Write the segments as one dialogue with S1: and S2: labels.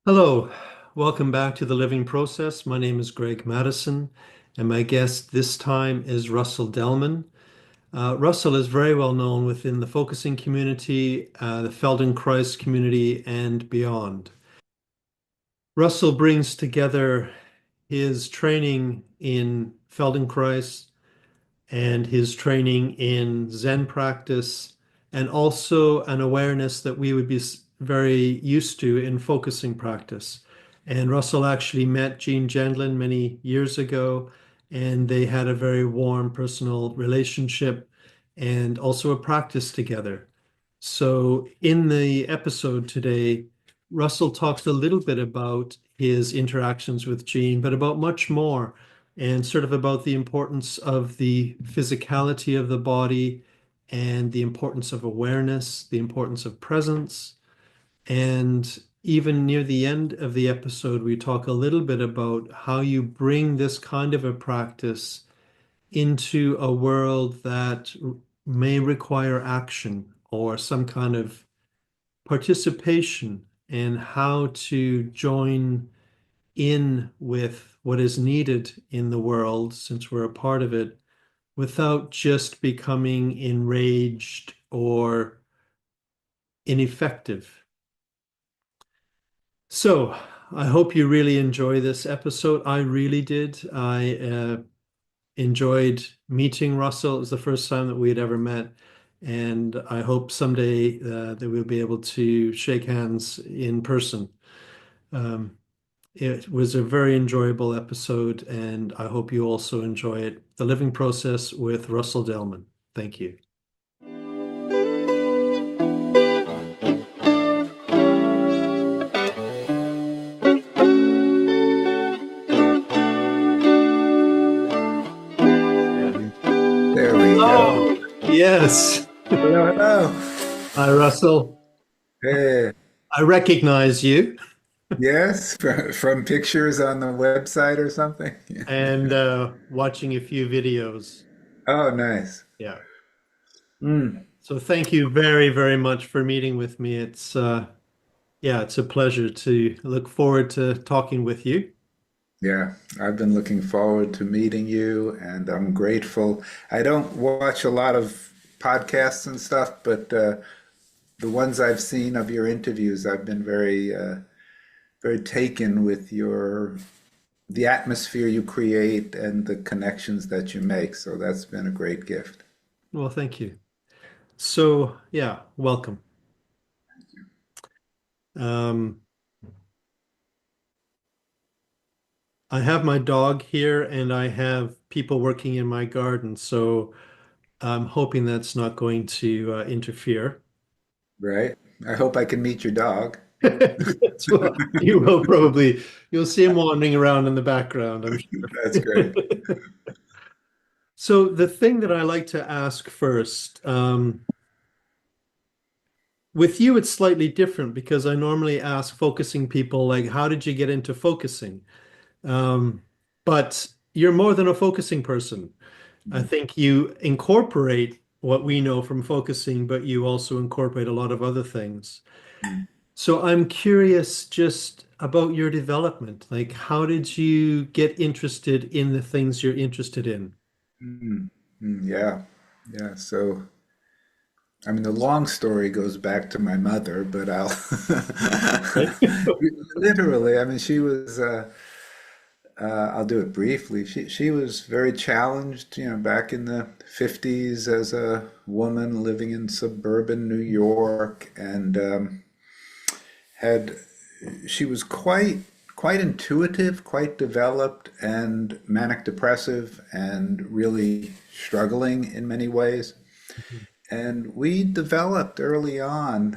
S1: Hello, welcome back to the Living Process. My name is Greg Madison, and my guest this time is Russell Delman. Russell is very well known within the focusing community, the Feldenkrais community, and beyond. Russell brings together his training in Feldenkrais and his training in Zen practice, and also an awareness that we would be very used to in focusing practice. And Russell actually met Gendlin many years ago, and they had a very warm personal relationship and also a practice together. So, in the episode today, Russell talks a little bit about his interactions with Jean, but about much more, and sort of about the importance of the physicality of the body and the importance of awareness, the importance of presence. And even near the end of the episode, we talk a little bit about how you bring this kind of a practice into a world that may require action or some kind of participation, and how to join in with what is needed in the world since we're a part of it without just becoming enraged or ineffective. So, I hope you really enjoy this episode. I really did. I enjoyed meeting Russell. It was the first time that we had ever met, and I hope someday that we'll be able to shake hands in person. Um, it was a very enjoyable episode, and I hope you also enjoy it. The Living Process with Russell Delman. Thank you.
S2: There we go.
S1: Oh, yes.
S2: Hello, hello.
S1: Hi, Russell.
S2: Hey,
S1: I recognize you
S2: yes, from pictures on the website or something.
S1: and watching a few videos.
S2: Oh, nice.
S1: Yeah.
S2: Mm.
S1: So thank you very, very much for meeting with me. Yeah, it's a pleasure to look forward to talking with you.
S2: Yeah, I've been looking forward to meeting you, and I'm grateful. I don't watch a lot of podcasts and stuff, but the ones I've seen of your interviews, I've been very taken with the atmosphere you create and the connections that you make. So that's been a great gift.
S1: Well, thank you. So, yeah, welcome. Um, I have my dog here and I have people working in my garden, so I'm hoping that's not going to interfere.
S2: Right? I hope I can meet your dog.
S1: Yes, well, you will probably, you'll see him wandering around in the background, I'm
S2: That's great.
S1: sure. So the thing that I like to ask first, with you, it's slightly different because I normally ask focusing people, like, how did you get into focusing? Um, but you're more than a focusing person. I think you incorporate what we know from focusing, but you also incorporate a lot of other things. So I'm curious just about your development. Like, how did you get interested in the things you're interested in?
S2: Mm, yeah, yeah. So, I mean, the long story goes back to my mother, but I'll literally. I mean, she was. I'll do it briefly. She was very challenged, back in the 50s as a woman living in suburban New York, and had she was quite intuitive, quite developed, and manic depressive, and really struggling in many ways. And we developed early on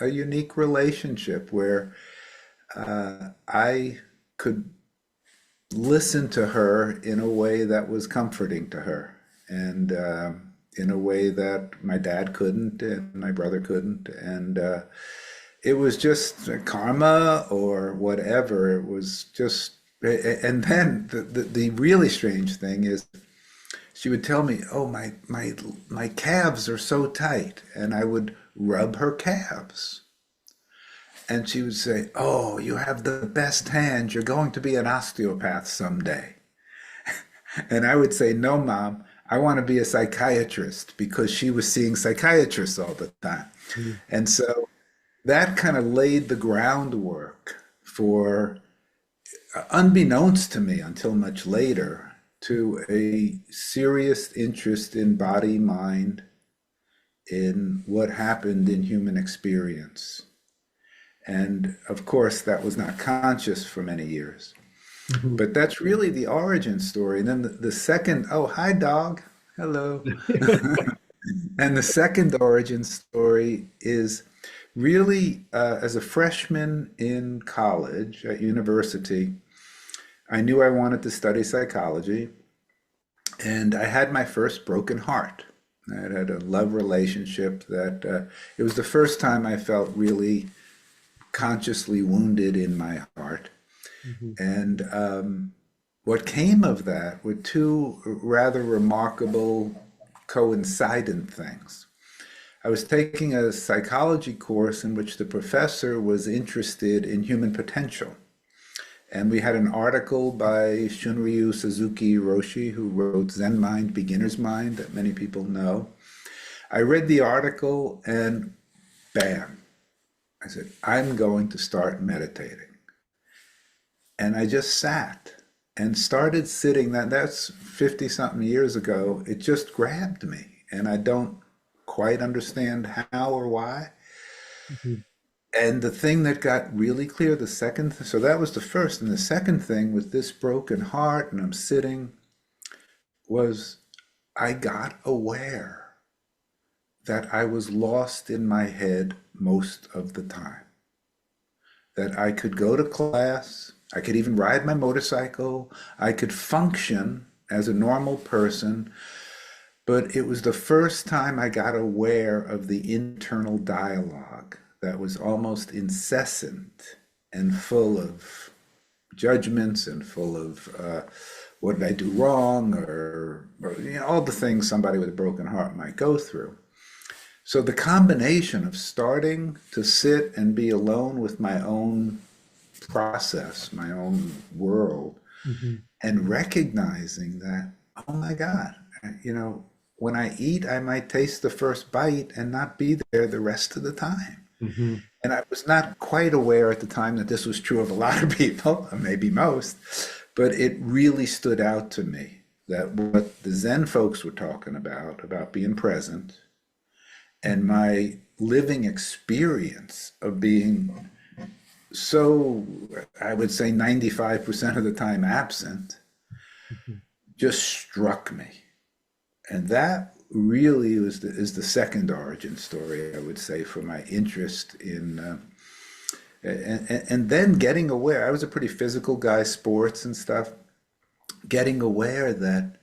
S2: a unique relationship where I could listen to her in a way that was comforting to her, and in a way that my dad couldn't and my brother couldn't. And it was just karma or whatever. It was just, and then the really strange thing is she would tell me, "Oh, my calves are so tight," and I would rub her calves. And she would say, "Oh, you have the best hands. You're going to be an osteopath someday." And I would say, "No, Mom, I want to be a psychiatrist," because she was seeing psychiatrists all the time.
S1: Mhm.
S2: And so that kind of laid the groundwork for, unbeknownst to me until much later, to a serious interest in body, mind, in what happened in human experience. And of course, that was not conscious for many years.
S1: Mhm.
S2: But that's really the origin story. And then the second, oh, hi, dog. Hello. And the second origin story is really as a freshman in college at university, I knew I wanted to study psychology, and I had my first broken heart. I had a love relationship that it was the first time I felt really consciously wounded in my heart.
S1: Mhm.
S2: And what came of that were two rather remarkable coincident things. I was taking a psychology course in which the professor was interested in human potential. And we had an article by Shunryu Suzuki Roshi, who wrote Zen Mind, Beginner's Mind, that many people know. I read the article and bam, I said, I'm going to start meditating. And I just sat and started sitting. That's 50 something years ago. It just grabbed me. And I don't quite understand how or why.
S1: Mhm.
S2: And the thing that got really clear, so that was the first. And the second thing with this broken heart, and I'm sitting, was I got aware that I was lost in my head most of the time. That I could go to class, I could even ride my motorcycle, I could function as a normal person, but it was the first time I got aware of the internal dialogue that was almost incessant and full of judgments and full of what did I do wrong, or all the things somebody with a broken heart might go through. So the combination of starting to sit and be alone with my own process, my own world,
S1: Mhm.
S2: and recognizing that, oh my God, you know, when I eat, I might taste the first bite and not be there the rest of the time.
S1: Mhm.
S2: And I was not quite aware at the time that this was true of a lot of people, or maybe most, but it really stood out to me that what the Zen folks were talking about being present, and my living experience of being so, I would say 95% of the time absent,
S1: Mhm.
S2: just struck me. And that really is the second origin story, I would say, for my interest in, and then getting aware. I was a pretty physical guy, sports and stuff, getting aware that,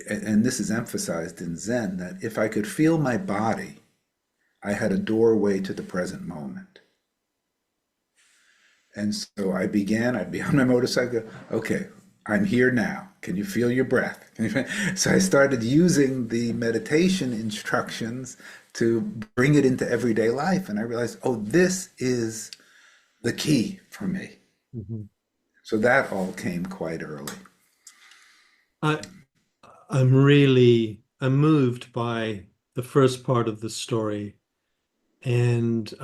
S2: and this is emphasized in Zen, that if I could feel my body, I had a doorway to the present moment. And so I'd be on my motorcycle. Okay, I'm here now. Can you feel your breath? So I started using the meditation instructions to bring it into everyday life. And I realized, oh, this is the key for me.
S1: Mhm.
S2: So that all came quite early.
S1: I I'm moved by the first part of the story, and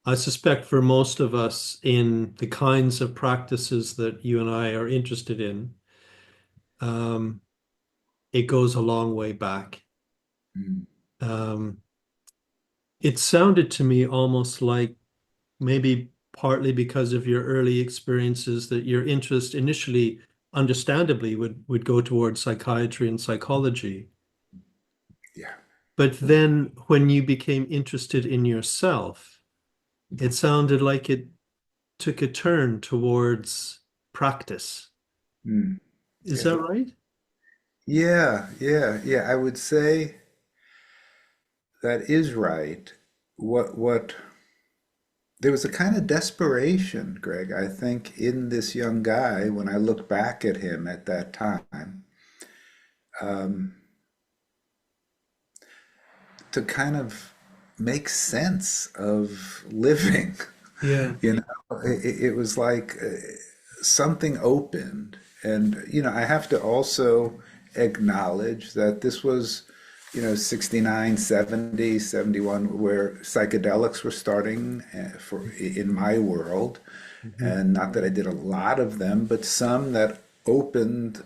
S1: I suspect for most of us in the kinds of practices that you and I are interested in, um, it goes a long way back.
S2: Mm,
S1: Um, it sounded to me almost like maybe partly because of your early experiences that your interest initially, understandably, would go towards psychiatry and psychology.
S2: yeah.
S1: But then when you became interested in yourself, it sounded like it took a turn towards practice.
S2: Mm,
S1: Is
S2: yeah.
S1: that right?
S2: Yeah. I would say that is right. What there was a kind of desperation, Greg, I think, in this young guy when I look back at him at that time, um, to kind of make sense of living.
S1: Yeah.
S2: You know, it was like something opened. And, I have to also acknowledge that this was, 69, 70, 71, where psychedelics were starting in my world.
S1: Hmm.
S2: And not that I did a lot of them, but some that opened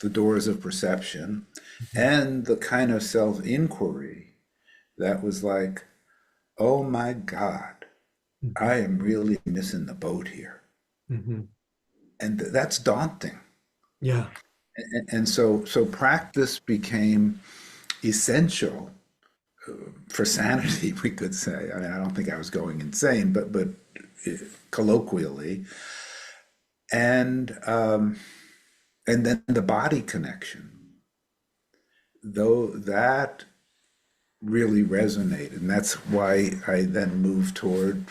S2: the doors of perception and the kind of self-inquiry that was like, oh my God,
S1: Hmm.
S2: I am really missing the boat here.
S1: Hmm.
S2: And that's daunting.
S1: Yeah.
S2: And so practice became essential for sanity, we could say. I mean, I don't think I was going insane, but colloquially. And then the body connection, though that really resonated. And that's why I then moved toward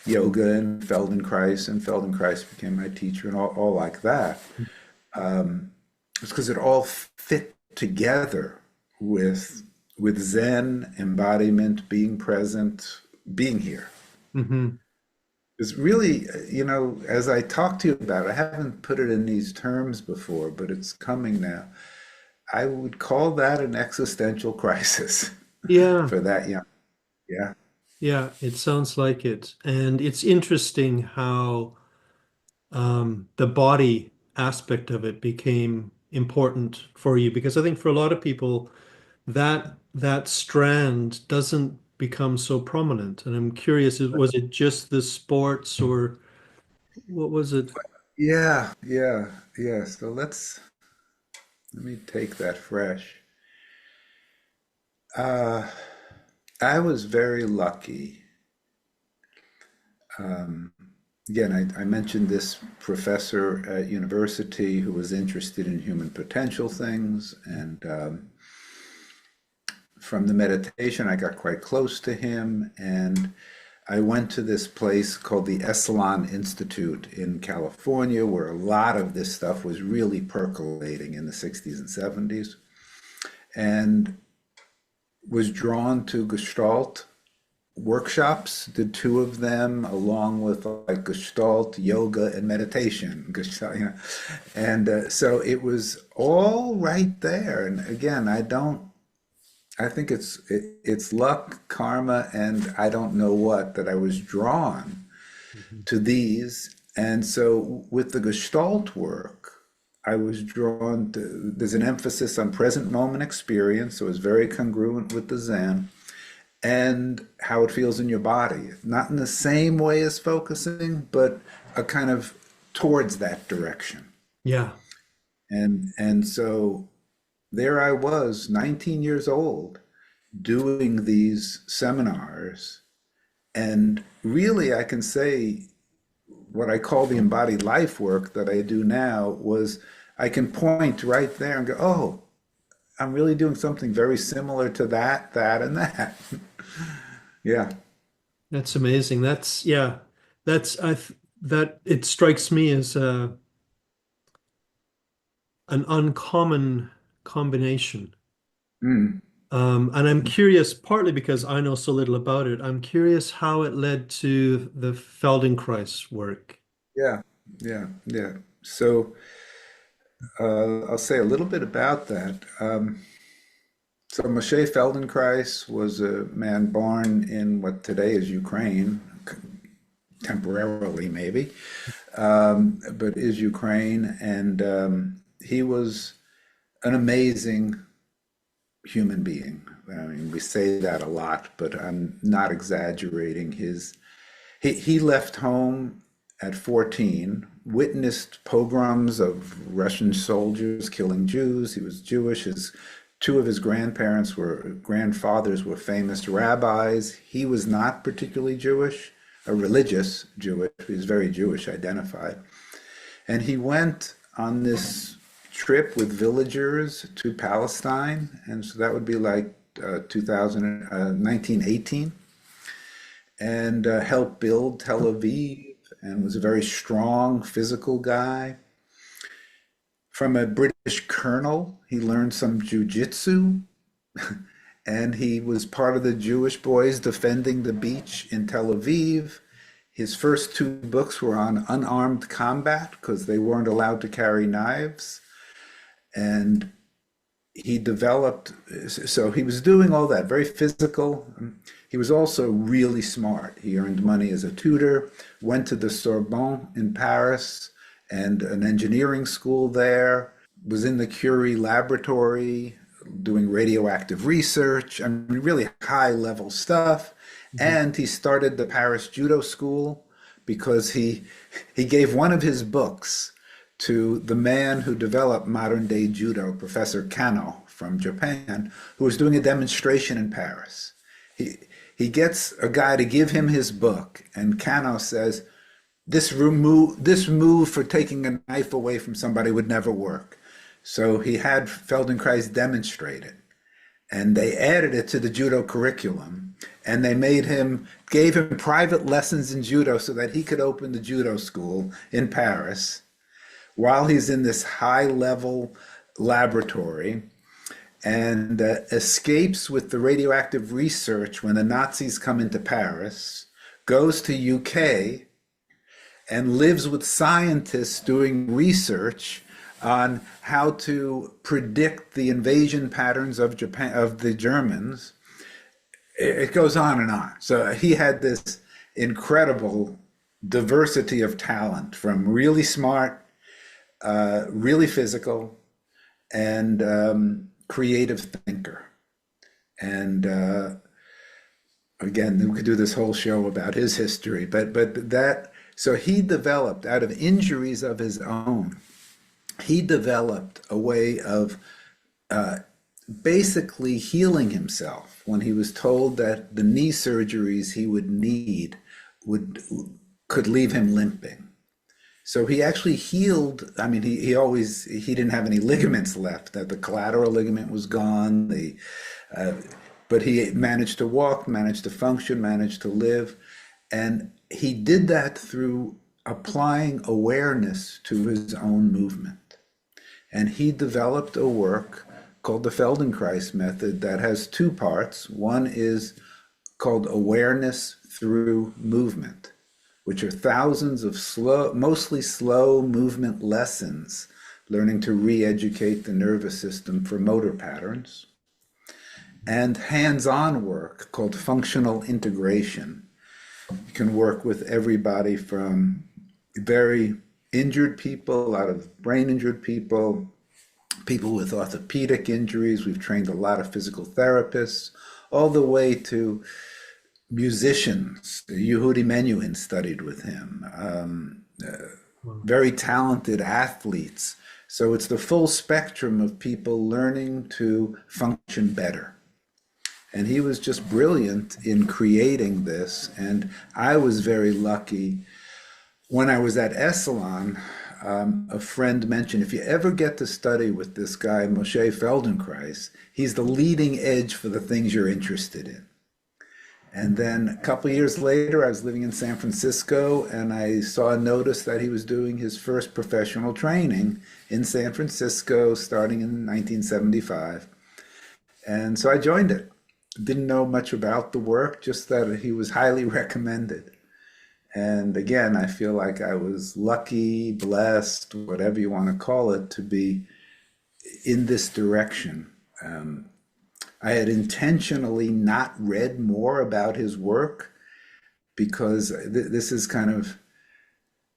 S2: yoga and Feldenkrais became my teacher and all like that. It's because it all fit together with Zen, embodiment, being present, being here.
S1: Hmm.
S2: It's really, as I talk to you about it, I haven't put it in these terms before, but it's coming now. I would call that an existential crisis
S1: Yeah.
S2: for that young. Yeah.
S1: Yeah. It sounds like it. And it's interesting how the body aspect of it became important for you because I think for a lot of people that strand doesn't become so prominent. And I'm curious, was it just the sports or what was it?
S2: Yeah, yeah, yeah. So let me take that fresh. Uh, I was very lucky. Um, Again, I mentioned this professor at university who was interested in human potential things, and from the meditation, I got quite close to him, and I went to this place called the Esalen Institute in California, where a lot of this stuff was really percolating in the 60s and 70s, and was drawn to Gestalt workshops, did two of them along with like Gestalt yoga and meditation. Gestalt, and so it was all right there. And again, I think it's luck, karma, and I don't know what that I was drawn
S1: Mhm.
S2: to these. And so with the Gestalt work, I was drawn to, there's an emphasis on present moment experience, so it's very congruent with the Zen and how it feels in your body. Not in the same way as focusing, but a kind of towards that direction.
S1: Yeah.
S2: And so there I was, 19 years old, doing these seminars. And really, I can say what I call the embodied life work that I do now was I can point right there and go, oh, I'm really doing something very similar to that, that, and that. Yeah.
S1: That's amazing. That's yeah. That's that it strikes me as an uncommon combination.
S2: Mm.
S1: And I'm curious, partly because I know so little about it, I'm curious how it led to the Feldenkrais work.
S2: Yeah. Yeah. Yeah. So I'll say a little bit about that. So Moshe Feldenkrais was a man born in what today is Ukraine, temporarily maybe, but is Ukraine, and he was an amazing human being. I mean, we say that a lot, but I'm not exaggerating. He left home at 14, witnessed pogroms of Russian soldiers killing Jews. He was Jewish. Two of his grandfathers were famous rabbis. He was not particularly Jewish, a religious Jewish. He was very Jewish identified. And he went on this trip with villagers to Palestine. And so that would be like 1918, and helped build Tel Aviv and was a very strong physical guy. From a British colonel, he learned some jujitsu and he was part of the Jewish boys defending the beach in Tel Aviv. His first two books were on unarmed combat because they weren't allowed to carry knives. And he developed, so he was doing all that, very physical. He was also really smart. He earned money as a tutor, went to the Sorbonne in Paris and an engineering school there, was in the Curie laboratory doing radioactive research. I mean, really high level stuff. And he started the Paris Judo School because he gave one of his books to the man who developed modern day judo, Professor Kano from Japan, who was doing a demonstration in Paris. He gets a guy to give him his book, and Kano says, this move for taking a knife away from somebody would never work. So he had Feldenkrais demonstrate it, and they added it to the judo curriculum, and they gave him private lessons in judo so that he could open the judo school in Paris while he's in this high level laboratory, and escapes with the radioactive research when the Nazis come into Paris, goes to UK and lives with scientists doing research on how to predict the invasion patterns of Japan, of the Germans. It goes on and on. So he had this incredible diversity of talent, from really smart, really physical, and creative thinker. And again, we could do this whole show about his history, but that, so he developed, out of injuries of his own, he developed a way of basically healing himself when he was told that the knee surgeries he would need could leave him limping. So he actually healed. I mean, he didn't have any ligaments left. That the collateral ligament was gone. But he managed to walk, managed to function, managed to live, and he did that through applying awareness to his own movement. And he developed a work called the Feldenkrais method that has two parts. One is called awareness through movement, which are thousands of mostly slow movement lessons, learning to re-educate the nervous system for motor patterns, and hands-on work called functional integration. You can work with everybody from very injured people, a lot of brain injured people, people with orthopedic injuries. We've trained a lot of physical therapists, all the way to musicians. Yehudi Menuhin studied with him, very talented athletes. So it's the full spectrum of people learning to function better. And he was just brilliant in creating this. And I was very lucky. When I was at Esalen, a friend mentioned, if you ever get to study with this guy, Moshe Feldenkrais, he's the leading edge for the things you're interested in. And then a couple of years later, I was living in San Francisco, and I saw a notice that he was doing his first professional training in San Francisco starting in 1975. And so I joined it. Didn't know much about the work, just that he was highly recommended. And again, I feel like I was lucky, blessed, whatever you want to call it, to be in this direction. I had intentionally not read more about his work because this is kind of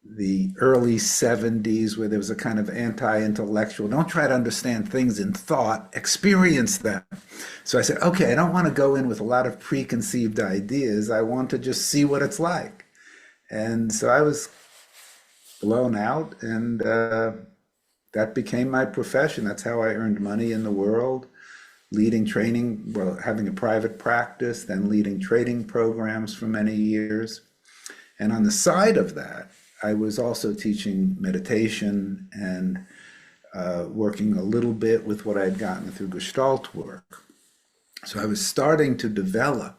S2: the early 70s, where there was a kind of anti-intellectual, don't try to understand things in thought, experience them. So I said, okay, I don't want to go in with a lot of preconceived ideas. I want to just see what it's like. And so I was blown out, and that became my profession. That's how I earned money in the world, leading training, well, having a private practice, then leading training programs for many years. And on the side of that, I was also teaching meditation and working a little bit with what I had gotten through Gestalt work. So I was starting to develop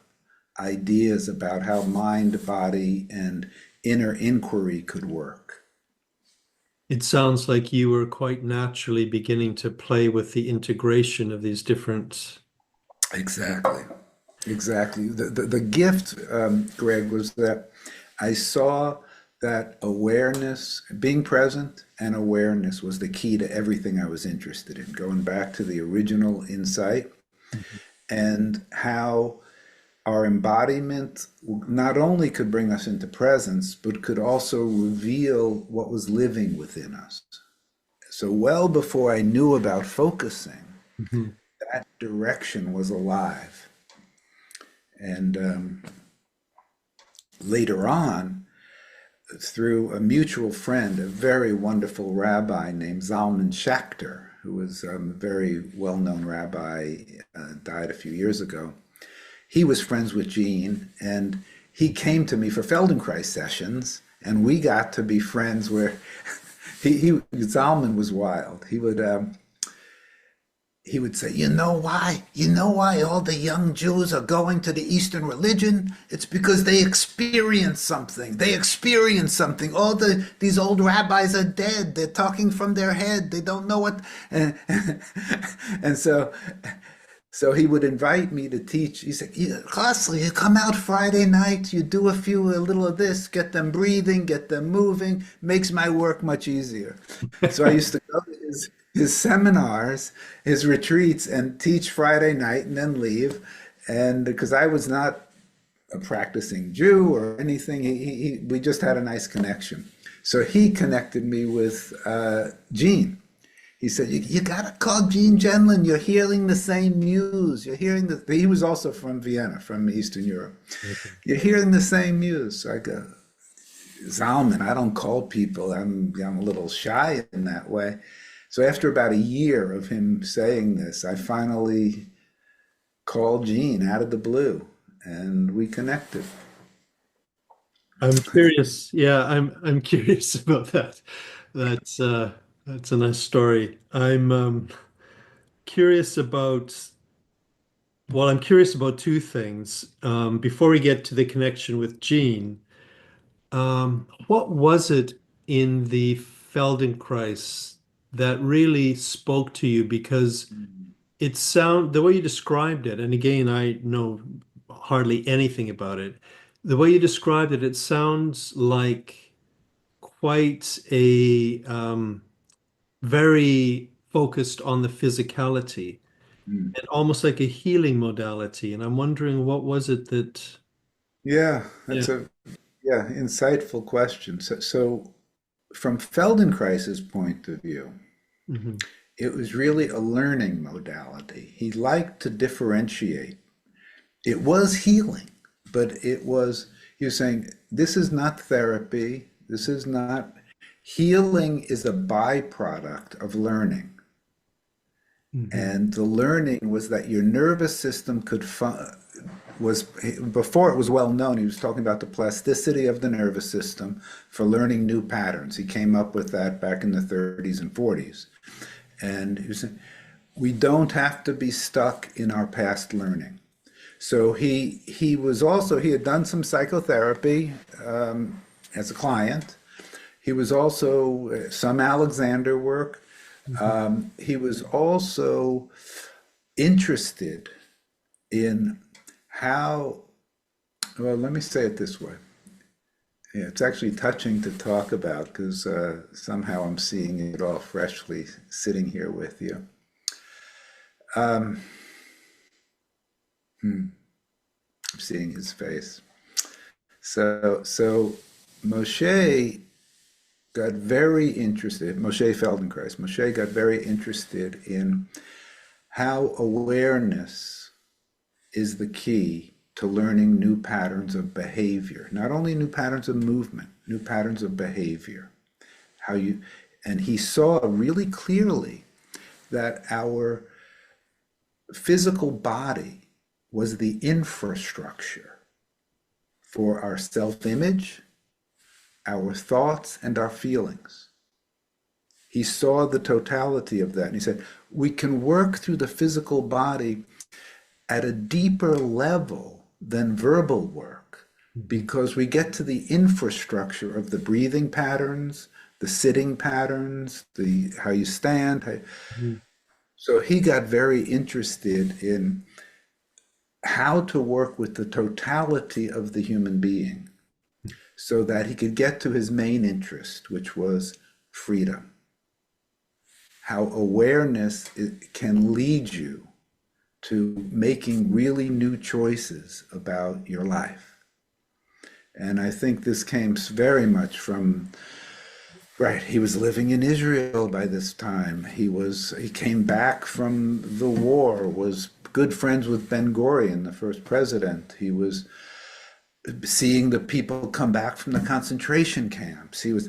S2: ideas about how mind, body, and inner inquiry could work.
S1: It sounds like you were quite naturally beginning to play with the integration of these different
S2: Exactly. Exactly. The gift, Greg, was that I saw that awareness, being present and awareness was the key to everything I was interested in, going back to the original insight and how our embodiment not only could bring us into presence, but could also reveal what was living within us. So, well before I knew about focusing,
S1: Mhm.
S2: that direction was alive. And later on, through a mutual friend, a very wonderful rabbi named Zalman Schachter, who was a very well known rabbi, died a few years ago. He was friends with Gene, and he came to me for Feldenkrais sessions, and we got to be friends where Zalman was wild. He would say, you know why? You know why all the young Jews are going to the Eastern religion? It's because they experience something. They experience something. These old rabbis are dead. They're talking from their head. They don't know what. And, and so he would invite me to teach. He said, Russell, you come out Friday night, you do a little of this, get them breathing, get them moving, makes my work much easier. So I used to go to his seminars, his retreats, and teach Friday night and then leave. And because I was not a practicing Jew or anything, we just had a nice connection. So he connected me with Gene. He said, you got to call Gene Gendlin. You're hearing the same muse. You're hearing he was also from Vienna, from Eastern Europe.
S1: Okay.
S2: You're hearing the same muse. So I go, Zalman, I don't call people. I'm a little shy in that way. So after about a year of him saying this, I finally called Gene out of the blue and we connected.
S1: I'm curious. Yeah, I'm curious about that. That's that's a nice story. I'm curious about well, I'm curious about two things. Before we get to the connection with Gene, what was it in the Feldenkrais that really spoke to you? Because the way you described it, and again, I know hardly anything about it. The way you described it, it sounds like quite a very focused on the physicality
S2: Mm.
S1: and almost like a healing modality. And I'm wondering what was it that,
S2: Yeah,
S1: yeah.
S2: that's a insightful question. So from Feldenkrais's point of view,
S1: Mhm.
S2: it was really a learning modality. He liked to differentiate. It was healing, but he was saying, this is not therapy. This is not, healing is a byproduct of learning.
S1: Mhm.
S2: And the learning was that your nervous system was, before it was well known, he was talking about the plasticity of the nervous system for learning new patterns. He came up with that back in the 30s and 40s. And he was saying, we don't have to be stuck in our past learning. So he had done some psychotherapy as a client. He was also some Alexander work.
S1: Mhm.
S2: He was also interested in how, well, let me say it this way. Yeah, it's actually touching to talk about because somehow I'm seeing it all freshly sitting here with you. Um, I'm seeing his face. So Moshe got very interested, Moshe Feldenkrais, Moshe got very interested in how awareness is the key to learning new patterns of behavior, not only new patterns of movement, new patterns of behavior. How you, and he saw really clearly that our physical body was the infrastructure for our self-image, our thoughts, and our feelings. He saw the totality of that. And he said, we can work through the physical body at a deeper level than verbal work
S1: Mhm.
S2: because we get to the infrastructure of the breathing patterns, the sitting patterns, the how you stand.
S1: Mhm.
S2: So he got very interested in how to work with the totality of the human being so that he could get to his main interest, which was freedom. How awareness can lead you to making really new choices about your life. And I think this came very much from, right, he was living in Israel by this time. He came back from the war, was good friends with Ben Gurion, the first president. He was seeing the people come back from the concentration camps. He was,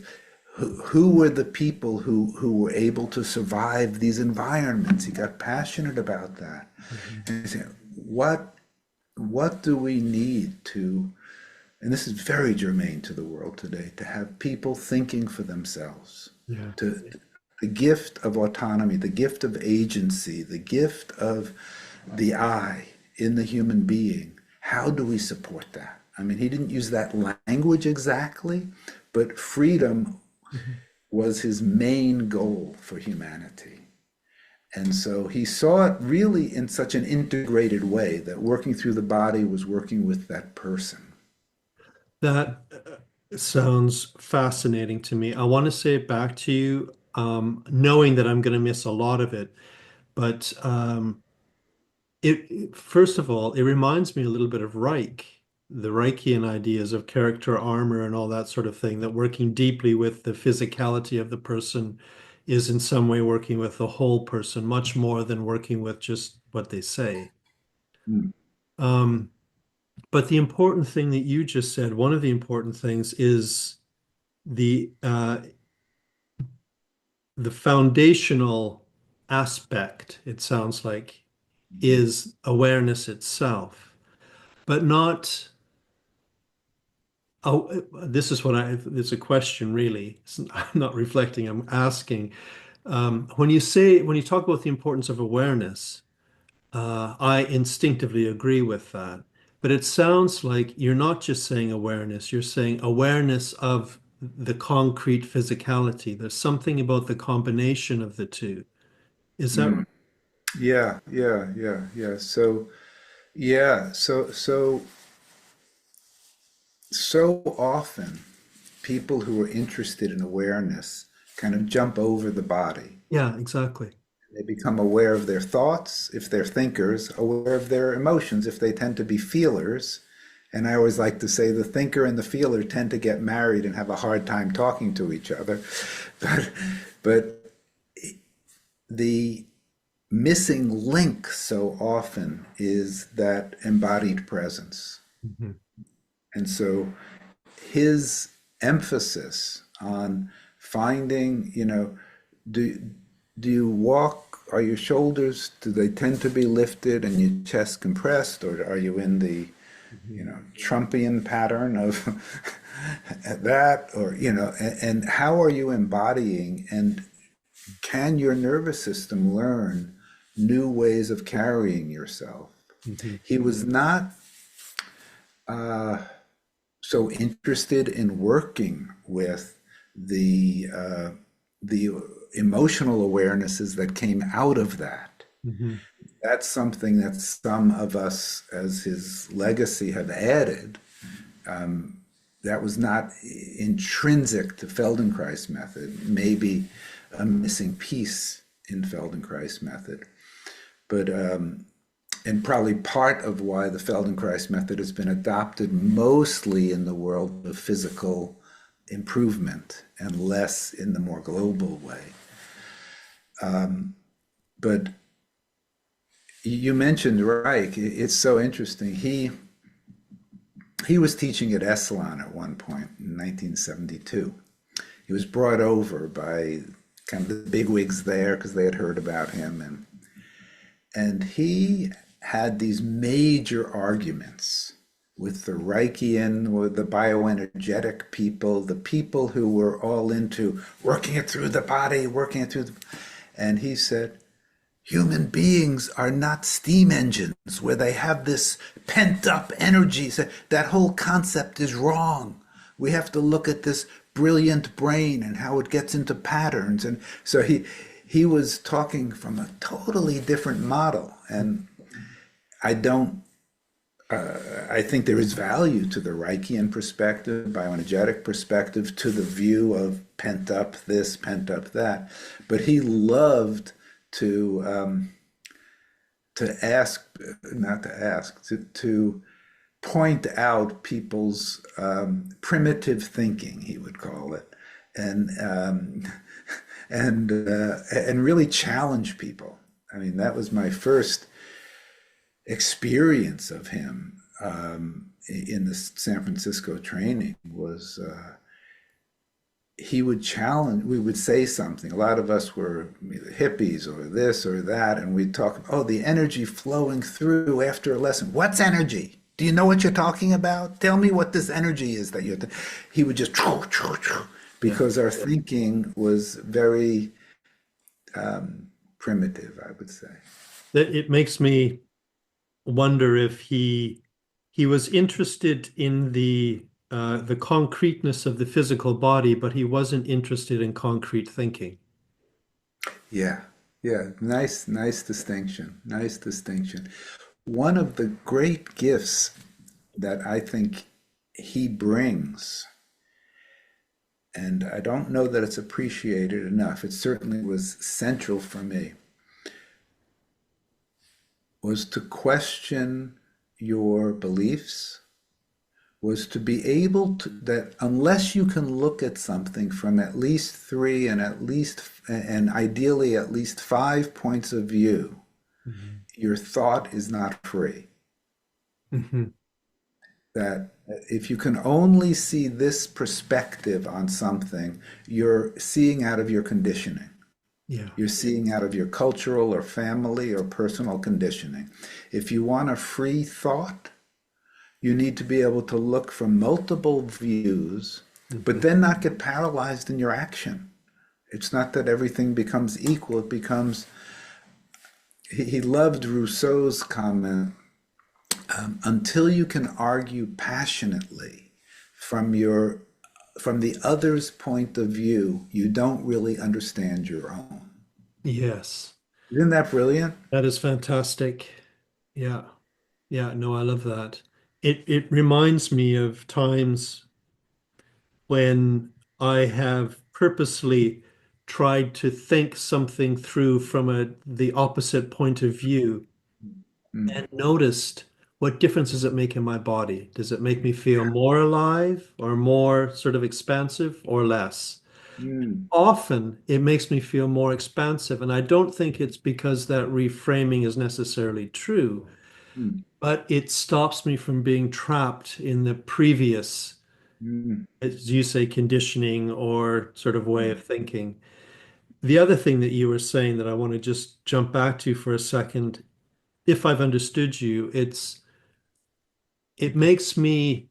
S2: who were the people who were able to survive these environments? He got passionate about that. And he said, what do we need to, and this is very germane to the world today, to have people thinking for themselves,
S1: Yeah.
S2: to the gift of autonomy, the gift of agency, the gift of the I in the human being. How do we support that? I mean, he didn't use that language exactly, but freedom was his main goal for humanity. And so he saw it really in such an integrated way that working through the body was working with that person.
S1: That sounds fascinating to me. I want to say it back to you, knowing that I'm going to miss a lot of it. But first of all, it reminds me a little bit of Reich, the Reichian ideas of character armor and all that sort of thing, that working deeply with the physicality of the person is in some way working with the whole person, much more than working with just what they say.
S2: Mm.
S1: Um, but the important thing that you just said, one of the important things is the foundational aspect, it sounds like, is awareness itself, but not, oh, this is what it's a question really. I'm not reflecting, I'm asking. When you talk about the importance of awareness, I instinctively agree with that. But it sounds like you're not just saying awareness, you're saying awareness of the concrete physicality. There's something about the combination of the two. Is that right?
S2: Mm. Yeah. So often people who are interested in awareness kind of jump over the body.
S1: Yeah, exactly.
S2: They become aware of their thoughts, if they're thinkers, aware of their emotions, if they tend to be feelers. And I always like to say the thinker and the feeler tend to get married and have a hard time talking to each other. But, but the missing link so often is that embodied presence.
S1: Mhm.
S2: And so his emphasis on finding, do do you walk, are your shoulders, do they tend to be lifted and your chest compressed, or are you in the,
S1: Mhm.
S2: Trumpian pattern of that, or, and how are you embodying, and can your nervous system learn new ways of carrying yourself?
S1: Mhm.
S2: He was not uh, so interested in working with the emotional awarenesses that came out of that.
S1: Mhm.
S2: That's something that some of us, as his legacy, have added. That was not intrinsic to Feldenkrais method, maybe a missing piece in Feldenkrais method. But and probably part of why the Feldenkrais method has been adopted mostly in the world of physical improvement and less in the more global way. But you mentioned Reich. It's so interesting. He was teaching at Esalen at one point in 1972. He was brought over by kind of the bigwigs there because they had heard about him, and he had these major arguments with the Reichian, with the bioenergetic people, the people who were all into working it through the body, working it through the, and he said, human beings are not steam engines where they have this pent up energy. So that whole concept is wrong. We have to look at this brilliant brain and how it gets into patterns. And so he was talking from a totally different model. And I don't I think there is value to the Reichian perspective, bioenergetic perspective, to the view of pent up this, pent up that. But he loved to ask, not to ask, to point out people's primitive thinking, he would call it, and and really challenge people. I mean, that was my first experience of him in the San Francisco training. Was he would challenge, we would say something. A lot of us were hippies or this or that, and we'd talk, oh, the energy flowing through after a lesson. What's energy? Do you know what you're talking about? Tell me what this energy is that you're. He would just,
S1: Yeah.
S2: because our thinking was very primitive, I would say.
S1: It makes me wonder if he was interested in the concreteness of the physical body, but he wasn't interested in concrete thinking.
S2: Yeah, yeah, nice distinction. Nice distinction. One of the great gifts that I think he brings, and I don't know that it's appreciated enough, it certainly was central for me, was to question your beliefs, was to be able to, that unless you can look at something from at least three and ideally at least 5 points of view,
S1: Mhm.
S2: your thought is not free.
S1: Mhm.
S2: That if you can only see this perspective on something, you're seeing out of your conditioning.
S1: Yeah.
S2: You're seeing out of your cultural or family or personal conditioning. If you want a free thought, you need to be able to look from multiple views, but
S1: Mhm.
S2: then not get paralyzed in your action. It's not that everything becomes equal. It becomes, he loved Rousseau's comment, until you can argue passionately from your from the other's point of view, you don't really understand your own.
S1: Yes.
S2: Isn't that brilliant?
S1: That is fantastic. Yeah. Yeah, no, I love that. It reminds me of times when I have purposely tried to think something through from the opposite point of view
S2: Mm,
S1: and noticed what difference does it make in my body? Does it make me feel more alive or more sort of expansive or less?
S2: mm,
S1: Often it makes me feel more expansive, and I don't think it's because that reframing is necessarily true,
S2: mm,
S1: but it stops me from being trapped in the previous,
S2: mm,
S1: as you say, conditioning or sort of way
S2: mm,
S1: of thinking. The other thing that you were saying that I want to just jump back to for a second, if I've understood you, it makes me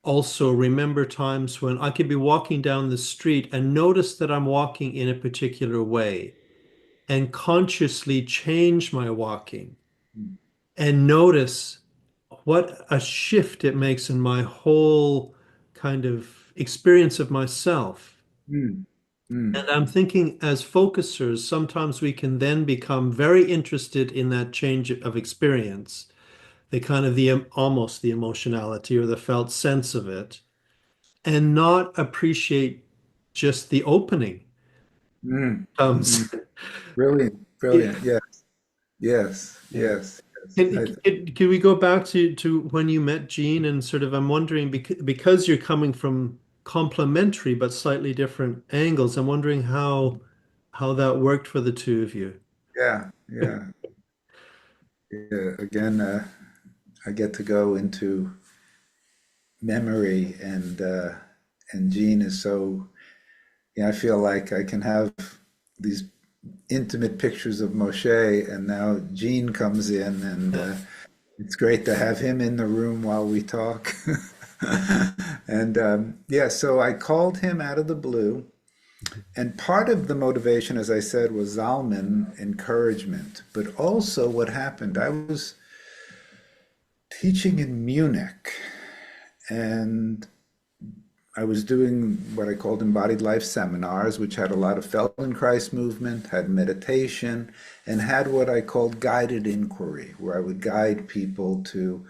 S1: also remember times when I could be walking down the street and notice that I'm walking in a particular way and consciously change my walking and notice what a shift it makes in my whole kind of experience of myself.
S2: mm,
S1: And
S2: mm,
S1: I'm thinking as focusers, sometimes we can then become very interested in that change of experience, the kind of the almost the emotionality or the felt sense of it, and not appreciate just the opening.
S2: mm, mm.
S1: Comes.
S2: Brilliant,
S1: Yeah.
S2: brilliant. Yes, yes,
S1: Yeah.
S2: yes, yes.
S1: Can we go back to when you met Jean and sort of I'm wondering because you're coming from complementary but slightly different angles, I'm wondering how that worked for the two of you.
S2: Yeah, yeah, yeah. Again, I get to go into memory, and Jean is so. Yeah, I feel like I can have these intimate pictures of Moshe, and now Gene comes in, and
S1: Yeah.
S2: it's great to have him in the room while we talk. And yeah, so I called him out of the blue, and part of the motivation, as I said, was Zalman encouragement, but also what happened. I was teaching in Munich, and I was doing what I called Embodied Life seminars, which had a lot of Feldenkrais movement, had meditation, and had what I called guided inquiry, where I would guide people to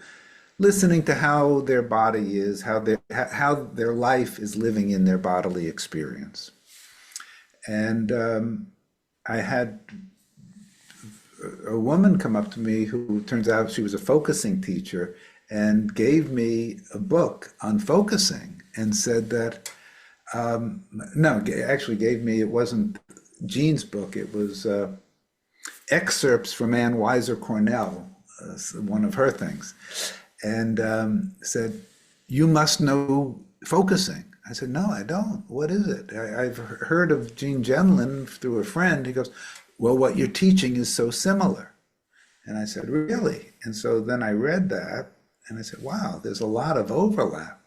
S2: listening to how their body is, how their life is living in their bodily experience. And I had a woman come up to me who turns out she was a focusing teacher and gave me a book on focusing and said that, no, actually gave me, it wasn't Jean's book, it was excerpts from Ann Weiser Cornell, one of her things, and said, you must know focusing. I said, no, I don't. What is it? I've heard of Gene Gendlin through a friend. He goes, well, what you're teaching is so similar. And I said, really? And so then I read that and I said, wow, there's a lot of overlap.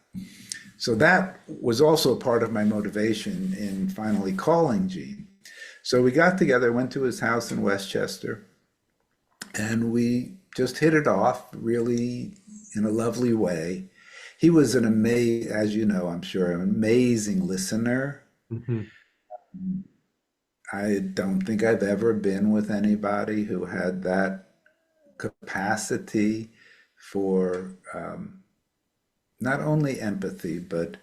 S2: So that was also part of my motivation in finally calling Gene. So we got together, went to his house in Westchester, and we just hit it off really in a lovely way. He was an amazing, as you know, I'm sure, an amazing listener.
S1: Hmm.
S2: I don't think I've ever been with anybody who had that capacity for not only empathy, but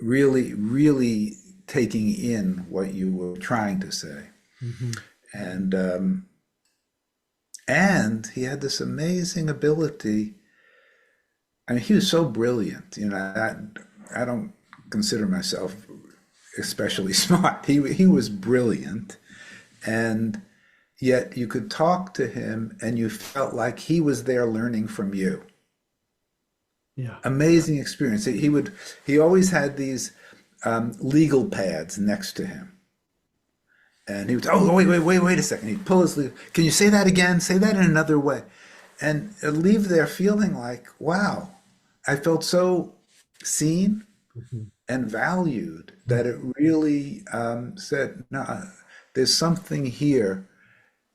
S2: really, really taking in what you were trying to say.
S1: Hmm.
S2: And he had this amazing ability. I mean, he was so brilliant. You know, I don't consider myself especially smart. He was brilliant, and yet you could talk to him and you felt like he was there learning from you.
S1: Yeah.
S2: Amazing experience. He always had these legal pads next to him. And he would, oh, wait a second. He'd pull his legal, can you say that again? Say that in another way. And I'd leave there feeling like, wow, I felt so seen
S1: Hmm.
S2: and valued that it really said, no, there's something here.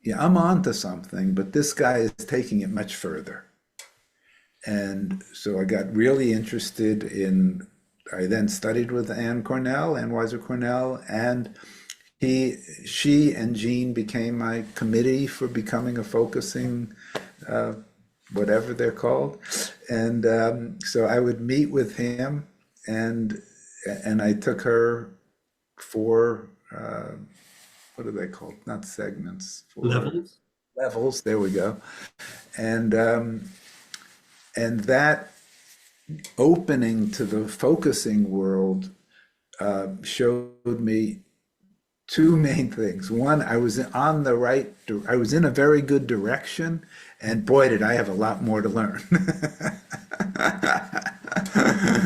S2: Yeah, I'm onto something, but this guy is taking it much further. And so I got really interested in, I then studied with Ann Weiser Cornell, and she and Jean became my committee for becoming a focusing, whatever they're called. And so I would meet with him, and I took her for, what are they called? Not segments, for
S1: Levels.
S2: levels. There we go. And that opening to the focusing world showed me two main things. One, I was I was in a very good direction, and boy, did I have a lot more to learn.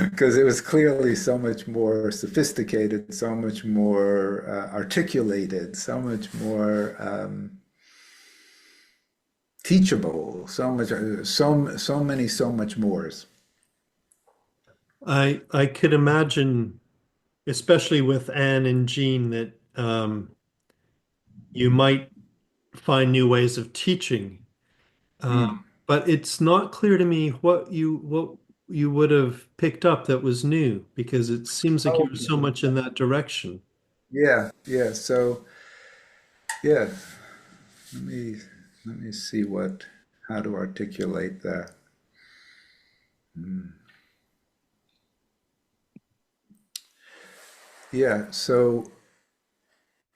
S2: Because it was clearly so much more sophisticated, so much more articulated, so much more teachable, so much, so much mores.
S1: I could imagine, especially with Anne and Jean, that you might find new ways of teaching. Uh,
S2: Mm.
S1: but it's not clear to me what you would have picked up that was new, because it seems like you
S2: Oh,
S1: were so much in that direction.
S2: yeah, yeah. So, yeah, let me let me see how to articulate that. Yeah, so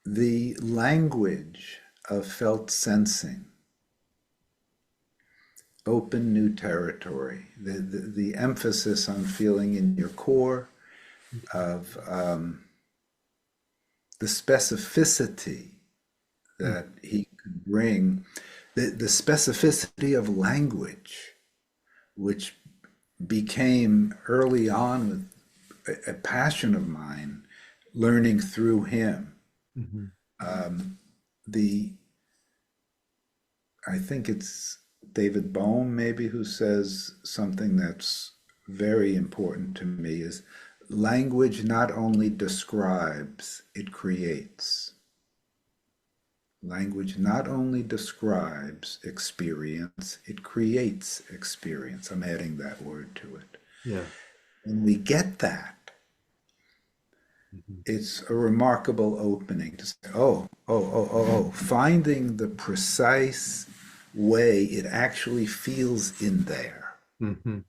S2: the language of felt sensing, open new territory, the emphasis on feeling in your core, of the specificity that he could bring, the specificity of language, which became early on with a passion of mine, learning through him.
S1: Mhm.
S2: The I think it's David Bohm maybe who says something that's very important to me is language not only describes, it creates. Language not only describes experience, it creates experience. I'm adding that word to it.
S1: Yeah.
S2: When we get that,
S1: Mhm.
S2: it's a remarkable opening to say, finding the precise way it actually feels in there
S1: Mhm.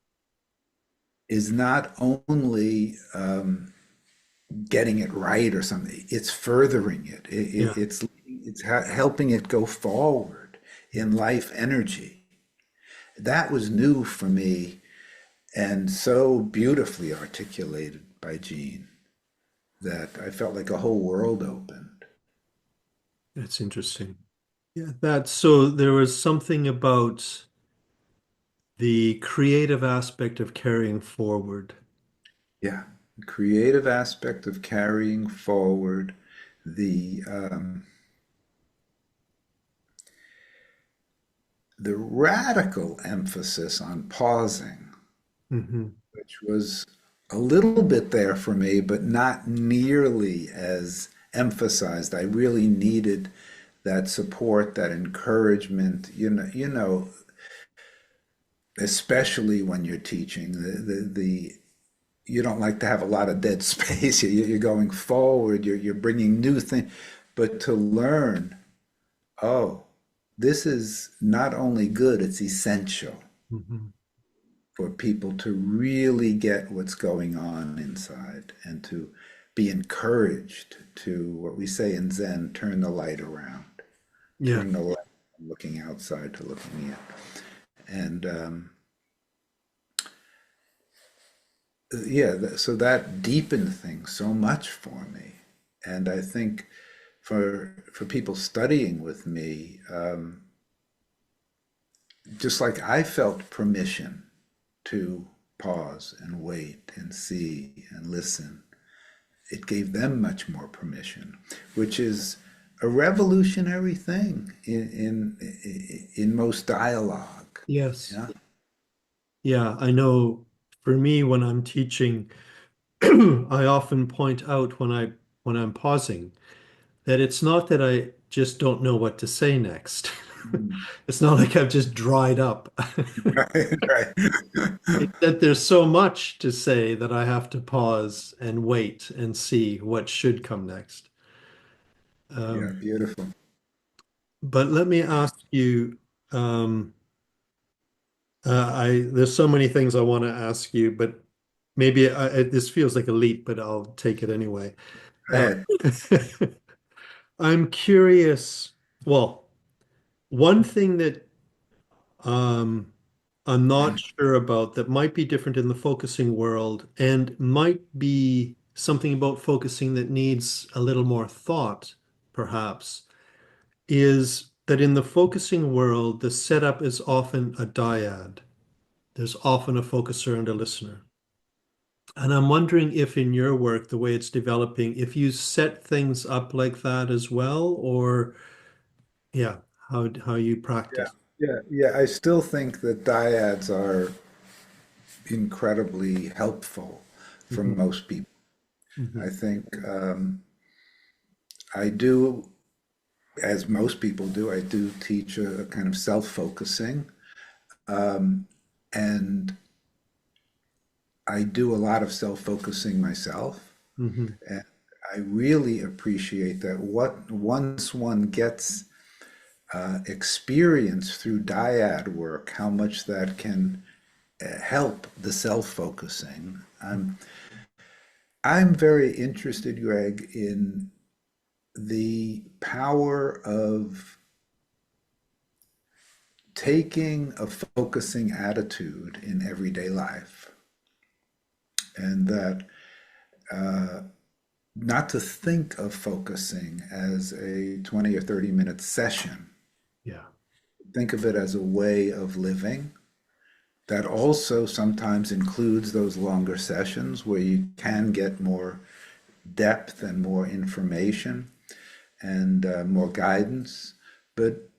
S2: is not only getting it right or something, it's furthering it.
S1: Yeah.
S2: It's helping it go forward in
S1: Mhm.
S2: life energy. That was new for me and so beautifully articulated by Jean that I felt like a whole world opened.
S1: That's interesting. Yeah, that so there was something about the creative aspect of carrying forward.
S2: Yeah, the creative aspect of carrying forward the radical emphasis on pausing,
S1: Hmm.
S2: which was a little bit there for me, but not nearly as emphasized. I really needed that support, that encouragement. Especially when you're teaching, the you don't like to have a lot of dead space. You're going forward. You're bringing new things, but to learn, oh, this is not only good; it's essential
S1: Hmm.
S2: for people to really get what's going on inside and to be encouraged to what we say in Zen, turn the light around,
S1: Yeah.
S2: turn the light from looking outside to looking in. And yeah, so that deepened things so much for me. And I think for people studying with me, just like I felt permission to pause and wait and see and listen, it gave them much more permission, which is a revolutionary thing in most dialogue.
S1: Yes.
S2: Yeah,
S1: Yeah, I know for me when I'm teaching, I often point out when I'm pausing that it's not that I just don't know what to say next.
S2: mm.
S1: It's not like I've just dried up.
S2: Right, right.
S1: It's that there's so much to say that I have to pause and wait and see what should come next.
S2: Yeah,
S1: Um,
S2: beautiful.
S1: but let me ask you, um, there's so many things I want to ask you, but maybe this feels like a leap, but I'll take it anyway.
S2: Go
S1: Uh,
S2: ahead.
S1: I'm curious. Well, one thing that um, I'm not sure about that might be different in the focusing world and might be something about focusing that needs a little more thought, perhaps, is that in the focusing world, the setup is often a dyad. There's often a focuser and a listener. And I'm wondering if in your work, the way it's developing, if you set things up like that as well, or yeah, how you
S2: Yeah,
S1: practice.
S2: yeah. I still think that dyads are incredibly helpful for
S1: Hmm.
S2: most people.
S1: Hmm.
S2: I think I do, as most people do, I do teach a kind of self-focusing, and I do a lot of self-focusing myself.
S1: Hmm.
S2: And I really appreciate that what once one gets experience through dyad work, how much that can help the self-focusing. I'm very interested, Greg, in the power of taking a focusing attitude in everyday life, and that not to think of focusing as a 20 or 30-minute session.
S1: Yeah.
S2: Think of it as a way of living that also sometimes includes those longer sessions where you can get more depth and more information and more guidance. But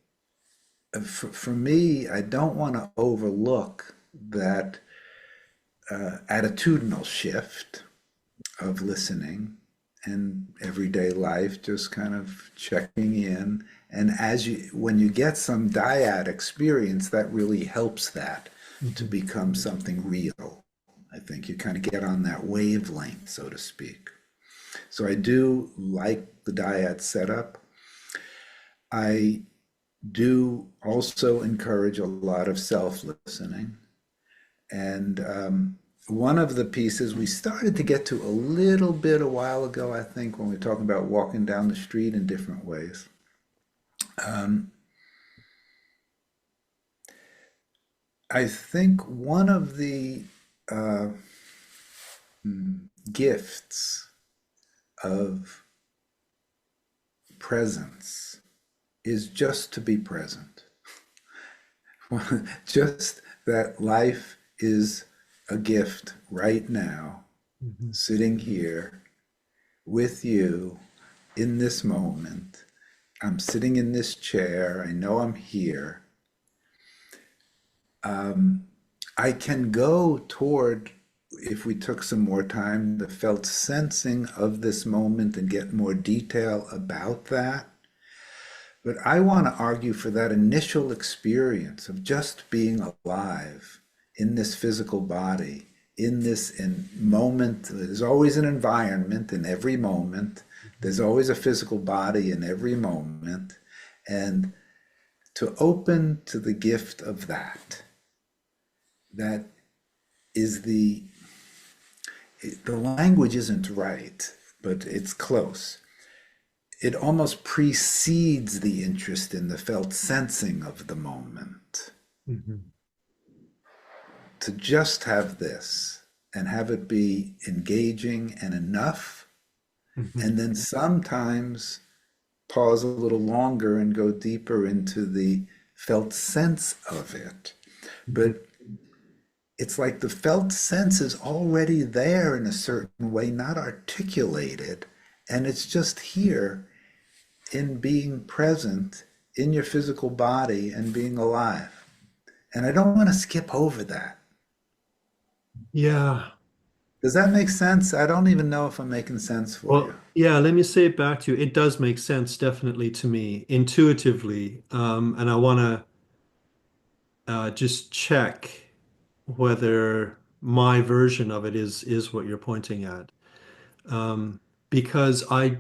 S2: for me, I don't want to overlook that attitudinal shift of listening and everyday life, just kind of checking in. And when you get some dyad experience, that really helps that to
S1: Hmm.
S2: become something real. I think you kind of get on that wavelength, so to speak. So I do like the dyad setup. I do also encourage a lot of self-listening. And one of the pieces we started to get to a little bit a while ago, I think, when we were talking about walking down the street in different ways. I think one of the uh, gifts of presence is just to be present. Just that life is a gift right now,
S1: Mhm.
S2: sitting here with you in this moment. I'm sitting in this chair. I know I'm here. I can go toward, if we took some more time, the felt sensing of this moment and get more detail about that. But I want to argue for that initial experience of just being alive in this physical body, in this moment. There's always an environment in every moment. There's always a physical body in every moment. And to open to the gift of that, that is the language isn't right, but it's close. It almost precedes the interest in the felt sensing of the moment.
S1: Mhm.
S2: To just have this and have it be engaging and enough,
S1: Mhm.
S2: and then sometimes pause a little longer and go deeper into the felt sense of it.
S1: Mhm.
S2: But it's like the felt sense is already there in a certain way, not articulated, and it's just here in being present in your physical body and being alive. And I don't want to skip over that.
S1: Yeah.
S2: Does that make sense? I don't even know if I'm making sense for you.
S1: Well, yeah, let me say it back to you. It does make sense, definitely to me, intuitively. And I want to just check whether my version of it is what you're pointing at. Because I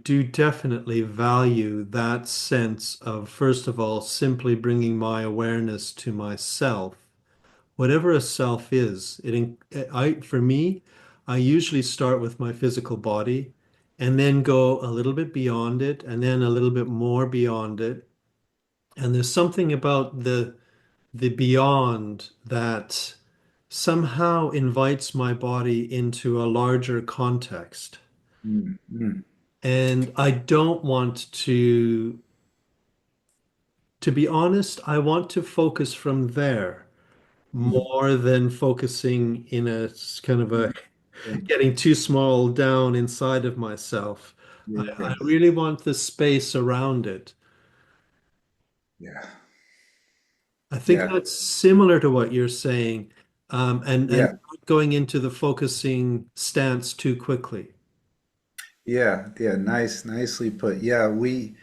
S1: do definitely value that sense of, first of all, simply bringing my awareness to myself, whatever a self is. For me, I usually start with my physical body and then go a little bit beyond it and then a little bit more beyond it. And there's something about the beyond that somehow invites my body into a larger context.
S2: Mm, mm,
S1: And I don't want to be honest, I want to focus from there
S2: mm,
S1: more than focusing in kind of a
S2: mm. Yeah,
S1: getting too small down inside of myself. I
S2: yes,
S1: really want the space around it.
S2: yeah,
S1: I think
S2: yeah,
S1: that's similar to what you're saying, and
S2: yeah,
S1: not going into the focusing stance too quickly.
S2: yeah, yeah. Nicely put. Yeah, we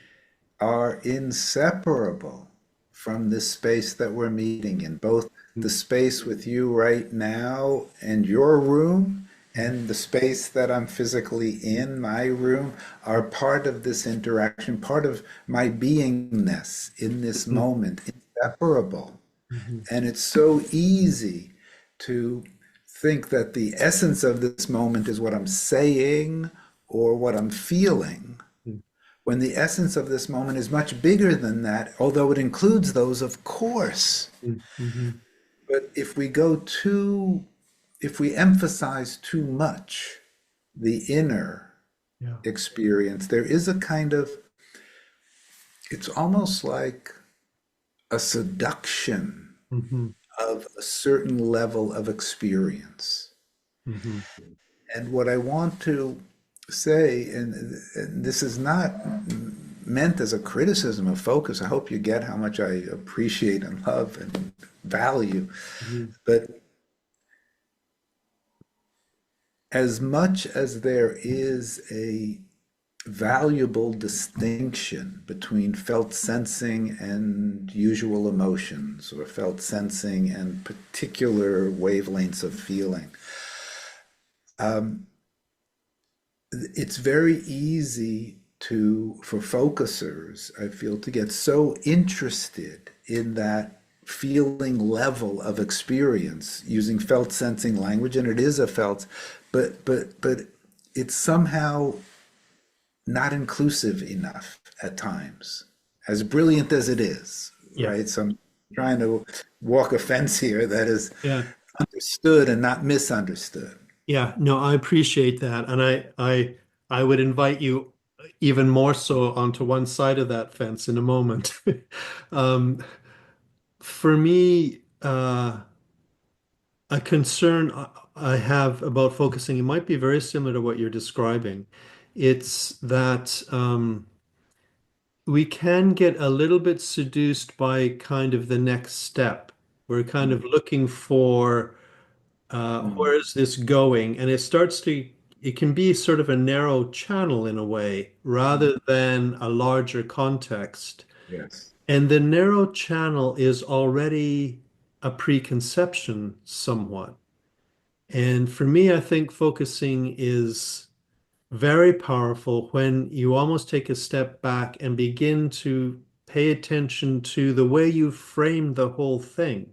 S2: are inseparable from this space that we're meeting in, both the space with you right now and your room and the space that I'm physically in, my room, are part of this interaction, part of my beingness in this
S1: Mhm.
S2: moment, inseparable.
S1: Mhm.
S2: And it's so easy to think that the essence of this moment is what I'm saying or what I'm feeling, when the essence of this moment is much bigger than that, although it includes those, of course.
S1: Mhm. Mhm.
S2: But if we emphasize too much the inner
S1: Yeah.
S2: experience, there is a kind of, it's almost like a seduction
S1: Mhm.
S2: of a certain level of experience.
S1: Mhm.
S2: And what I want to say, and this is not meant as a criticism of focus. I hope you get how much I appreciate and love and value.
S1: Mhm.
S2: But as much as there is a valuable distinction between felt sensing and usual emotions, or felt sensing and particular wavelengths of feeling, it's very easy for focusers, I feel, to get so interested in that feeling level of experience using felt sensing language, and it is a felt, but it's somehow not inclusive enough at times, as brilliant as it is,
S1: Yeah.
S2: right? So I'm trying to walk a fence here that is
S1: Yeah.
S2: understood and not misunderstood.
S1: Yeah. No, I appreciate that. And I would invite you even more so onto one side of that fence in a moment. Um, for me, a concern I have about focusing, it might be very similar to what you're describing. It's that we can get a little bit seduced by kind of the next step. We're kind of looking for
S2: Mm,
S1: where is this going? And it can be sort of a narrow channel in a way
S2: mm,
S1: rather than a larger context.
S2: yes.
S1: And the narrow channel is already a preconception somewhat. And for me, I think focusing is very powerful when you almost take a step back and begin to pay attention to the way you frame the whole thing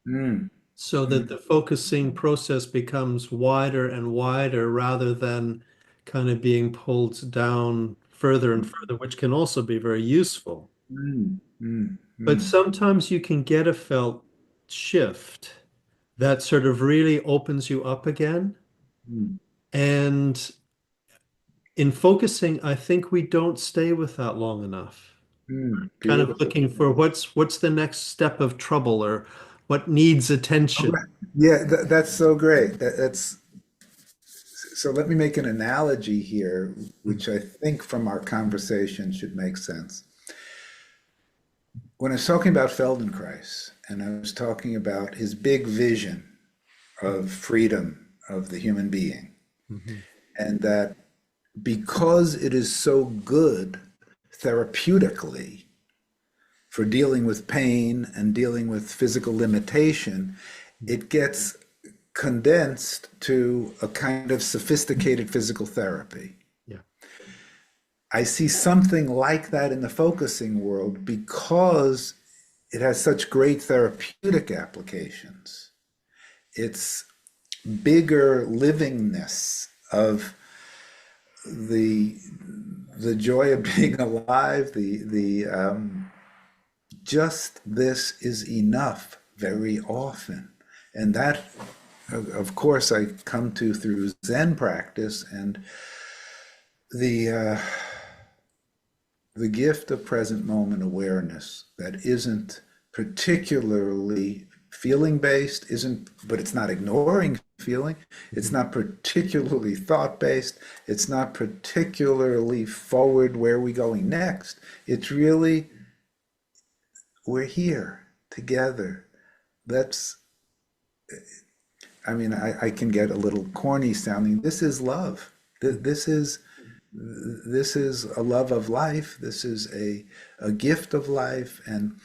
S2: Mm,
S1: so that
S2: mm,
S1: the focusing process becomes wider and wider rather than kind of being pulled down further and further, which can also be very useful.
S2: mm, mm,
S1: But
S2: mm,
S1: sometimes you can get a felt shift that sort of really opens you up again.
S2: mm,
S1: And in focusing, I think we don't stay with that long enough. Kind of
S2: beautiful.
S1: looking for what's the next step of trouble or what needs attention.
S2: Yeah, that's so great. That's so. Let me make an analogy here, which I think from our conversation should make sense. When I was talking about Feldenkrais, and I was talking about his big vision of freedom of the human being,
S1: Mhm.
S2: and that because it is so good therapeutically for dealing with pain and dealing with physical limitation, it gets condensed to a kind of sophisticated physical therapy.
S1: Yeah.
S2: I see something like that in the focusing world because it has such great therapeutic applications. It's bigger livingness of the the joy of being alive, the just this is enough very often. And that, of course, I come to through Zen practice and the the gift of present moment awareness that isn't particularly feeling based, isn't, but it's not ignoring feeling. It's
S1: Mhm.
S2: not particularly thought based. It's not particularly forward, where are we going next? It's really, we're here together. That's, I mean, I can get a little corny sounding. This is love. This is a love of life. This is a gift of life, and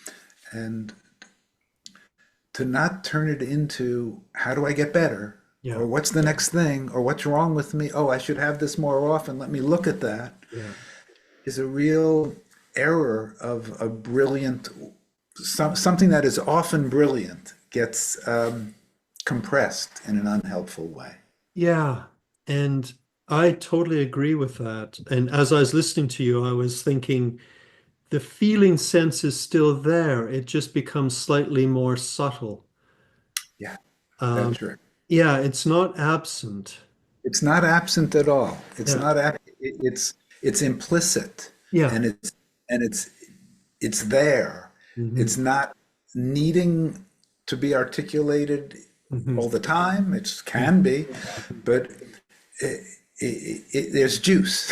S2: to not turn it into how do I get better,
S1: Yeah.
S2: or what's the next thing, or what's wrong with me? Oh, I should have this more often. Let me look at that.
S1: Yeah.
S2: Is a real error of a brilliant something that is often brilliant gets compressed in an unhelpful way.
S1: Yeah. And I totally agree with that. And as I was listening to you, I was thinking the feeling sense is still there. It just becomes slightly more subtle.
S2: Yeah,
S1: Um,
S2: that's right.
S1: yeah, it's not absent.
S2: It's not absent at all. It's
S1: Yeah.
S2: not it's implicit,
S1: Yeah.
S2: and it's it's there.
S1: Hmm.
S2: It's not needing to be articulated
S1: Hmm.
S2: all the time. It can be, but there's juice.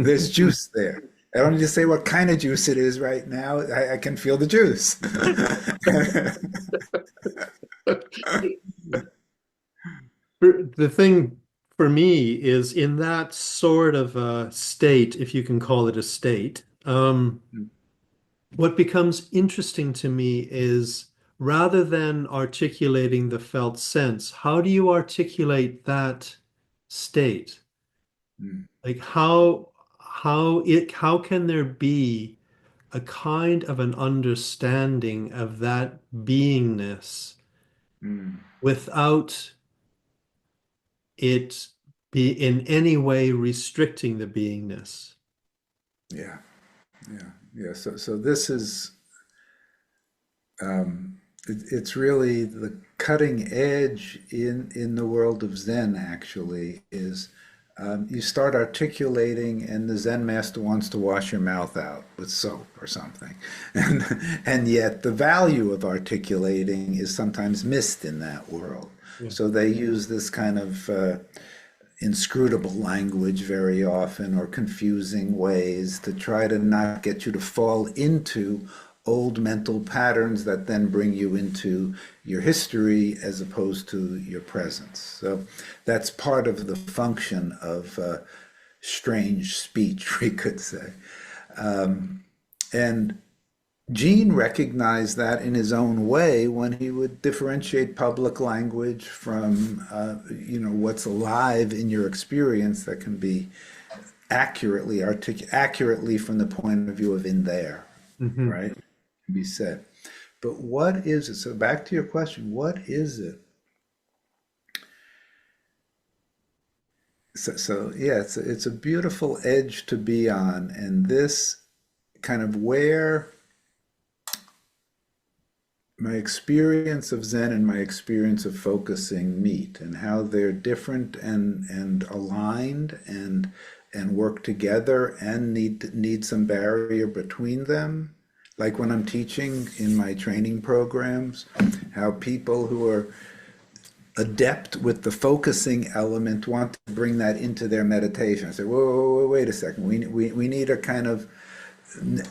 S2: There's juice there. I don't need to say what kind of juice it is right now. I can feel the juice.
S1: The thing for me is in that sort of a state, if you can call it a state, what becomes interesting to me is rather than articulating the felt sense, how do you articulate that state?
S2: mm,
S1: Like how can there be a kind of an understanding of that beingness
S2: mm.
S1: without it be in any way restricting the beingness?
S2: Yeah, yeah, yeah. So this is it's really the cutting edge in the world of Zen. Actually, is you start articulating, and the Zen master wants to wash your mouth out with soap or something, and and yet the value of articulating is sometimes missed in that world.
S1: Yeah.
S2: So they use this kind of inscrutable language very often, or confusing ways to try to not get you to fall into old mental patterns that then bring you into your history as opposed to your presence. So that's part of the function of strange speech, we could say. And Gene recognized that in his own way when he would differentiate public language from, what's alive in your experience that can be accurately from the point of view of in there,
S1: Hmm.
S2: right? Can be said. But what is it? So back to your question, what is it? So yeah, it's a beautiful edge to be on, and this kind of where my experience of Zen and my experience of focusing meet, and how they're different and aligned and work together and need some barrier between them. Like when I'm teaching in my training programs, how people who are adept with the focusing element want to bring that into their meditation. I say, whoa, wait a second. We need a kind of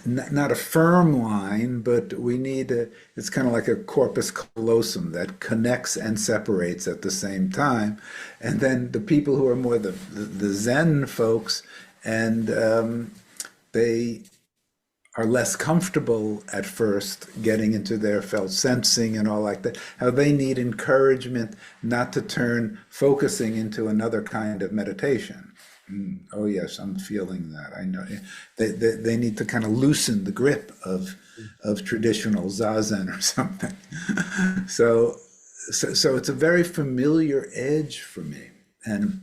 S2: not a firm line, but we need it's kind of like a corpus callosum that connects and separates at the same time. And then the people who are more the Zen folks, and they are less comfortable at first getting into their felt sensing and all like that, how they need encouragement not to turn focusing into another kind of meditation. Oh yes, I'm feeling that. I know. They need to kind of loosen the grip of traditional zazen or something. So, so it's a very familiar edge for me, and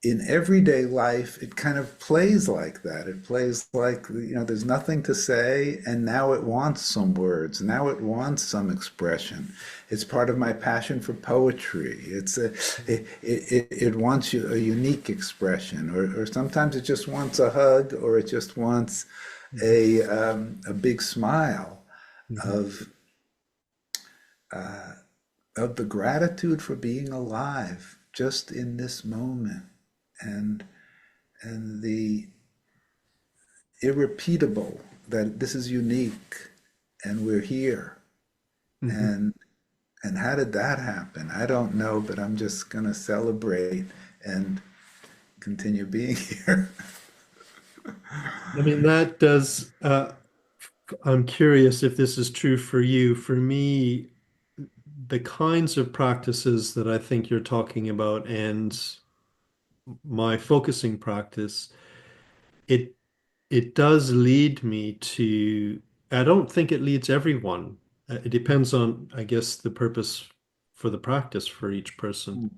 S2: in everyday life, it kind of plays like that. It plays like, there's nothing to say, and now it wants some words. Now it wants some expression. It's part of my passion for poetry. It wants you a unique expression, or sometimes it just wants a hug, or it just wants a big smile
S1: Hmm.
S2: of of the gratitude for being alive just in this moment, and the irrepeatable that this is unique and we're here.
S1: Hmm.
S2: And and how did that happen? I don't know, but I'm just going to celebrate and continue being here.
S1: I mean, that does, I'm curious if this is true for you. For me, the kinds of practices that I think you're talking about and my focusing practice, it it does lead me to, I don't think it leads everyone. It depends on, I guess, the purpose for the practice for each person.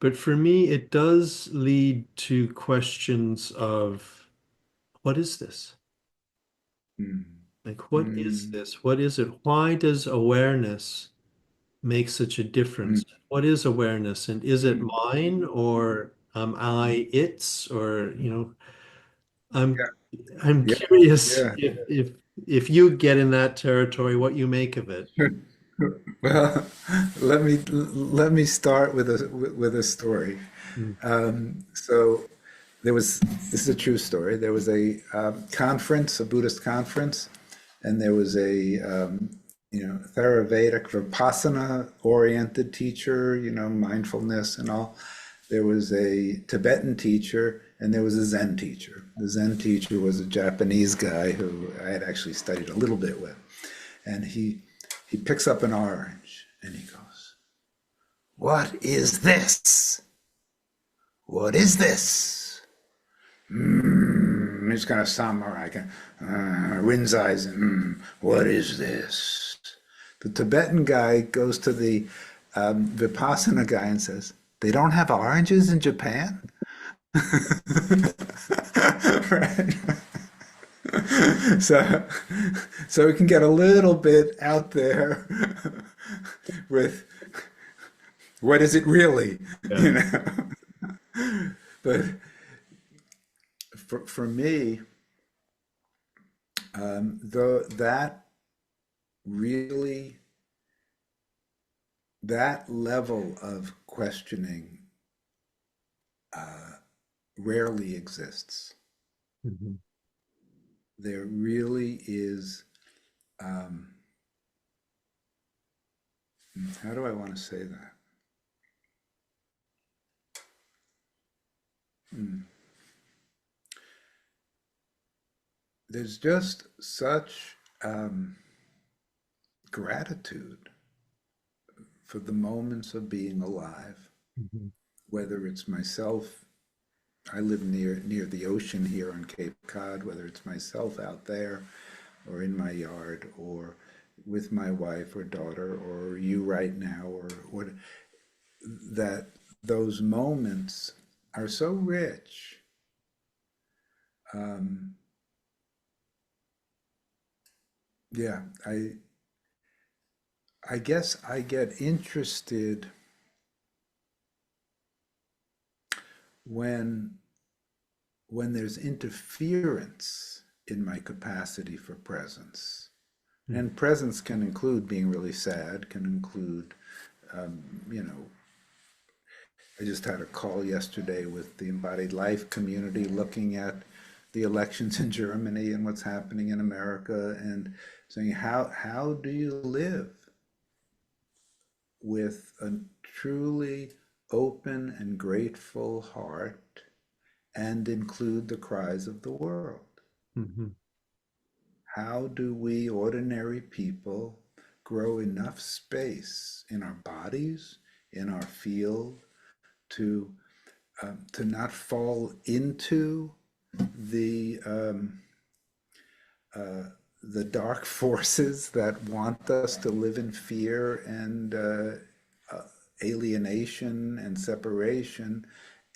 S1: But for me, it does lead to questions of what is this?
S2: Mm,
S1: Like, what is
S2: mm,
S1: this? What is it? Why does awareness make such a
S2: mm,
S1: difference? What is awareness? And is it
S2: mm.
S1: mine or am I its? Or, I'm I'm
S2: Yeah,
S1: curious
S2: yeah,
S1: if you get in that territory, what you make of it.
S2: yeah. Well, let me start with a story.
S1: Mm.
S2: So there was this is a true story. There was a conference, a Buddhist conference, and there was a Theravedic Vipassana oriented teacher, mindfulness and all. There was a Tibetan teacher, and there was a Zen teacher. The Zen teacher was a Japanese guy who I had actually studied a little bit with, and he picks up an orange and he goes, "What is this?" What is this? He's kind of samurai, Rinzai, what is this? The Tibetan guy goes to the Vipassana guy and says, they don't have oranges in Japan? Right? So, so we can get a little bit out there with what is it really,
S1: Yeah.
S2: you know? But for me, though that really, that level of questioning rarely exists.
S1: Mhm.
S2: There really is, um, how do I want to say that? Hmm. There's just such gratitude for the moments of being alive,
S1: Mhm.
S2: whether it's myself. I live near the ocean here on Cape Cod, whether it's myself out there or in my yard or with my wife or daughter or you right now or what, that those moments are so rich. Um, yeah, I guess I get interested when there's interference in my capacity for presence.
S1: Mhm.
S2: And presence can include being really sad, can include, you know, I just had a call yesterday with the Embodied Life community looking at the elections in Germany and what's happening in America and saying, how do you live with a truly open and grateful heart and include the cries of the world?
S1: Mhm.
S2: How do we ordinary people grow enough space in our bodies, in our field, to not fall into the uh, the dark forces that want us to live in fear and alienation and separation,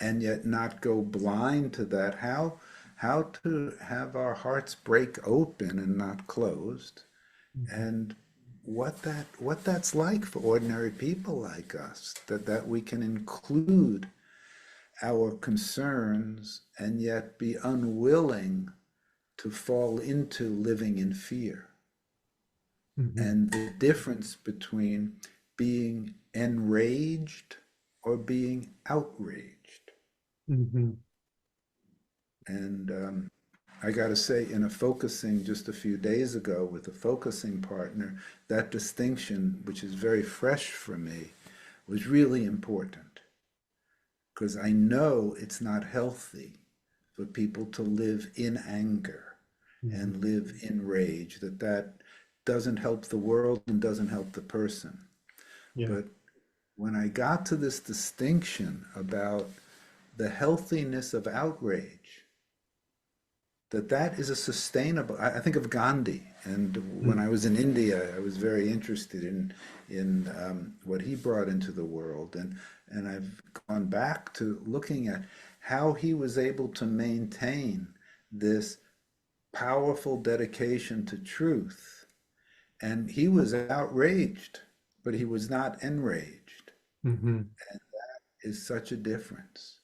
S2: and yet not go blind to that. How to have our hearts break open and not closed,
S1: Mhm.
S2: and what that's like for ordinary people like us, that we can include our concerns and yet be unwilling to fall into living in fear.
S1: Mhm.
S2: And the difference between being enraged or being outraged.
S1: Mhm.
S2: And I got to say, in a focusing just a few days ago with a focusing partner, that distinction, which is very fresh for me, was really important because I know it's not healthy for people to live in anger
S1: Mhm.
S2: and live in rage, that doesn't help the world and doesn't help the person.
S1: Yeah.
S2: But when I got to this distinction about the healthiness of outrage, that is a sustainable, I think of Gandhi, and when
S1: Mhm.
S2: I was in India I was very interested in what he brought into the world, and I've gone back to looking at how he was able to maintain this powerful dedication to truth, and he was outraged but he was not enraged,
S1: Mhm.
S2: and that is such a difference.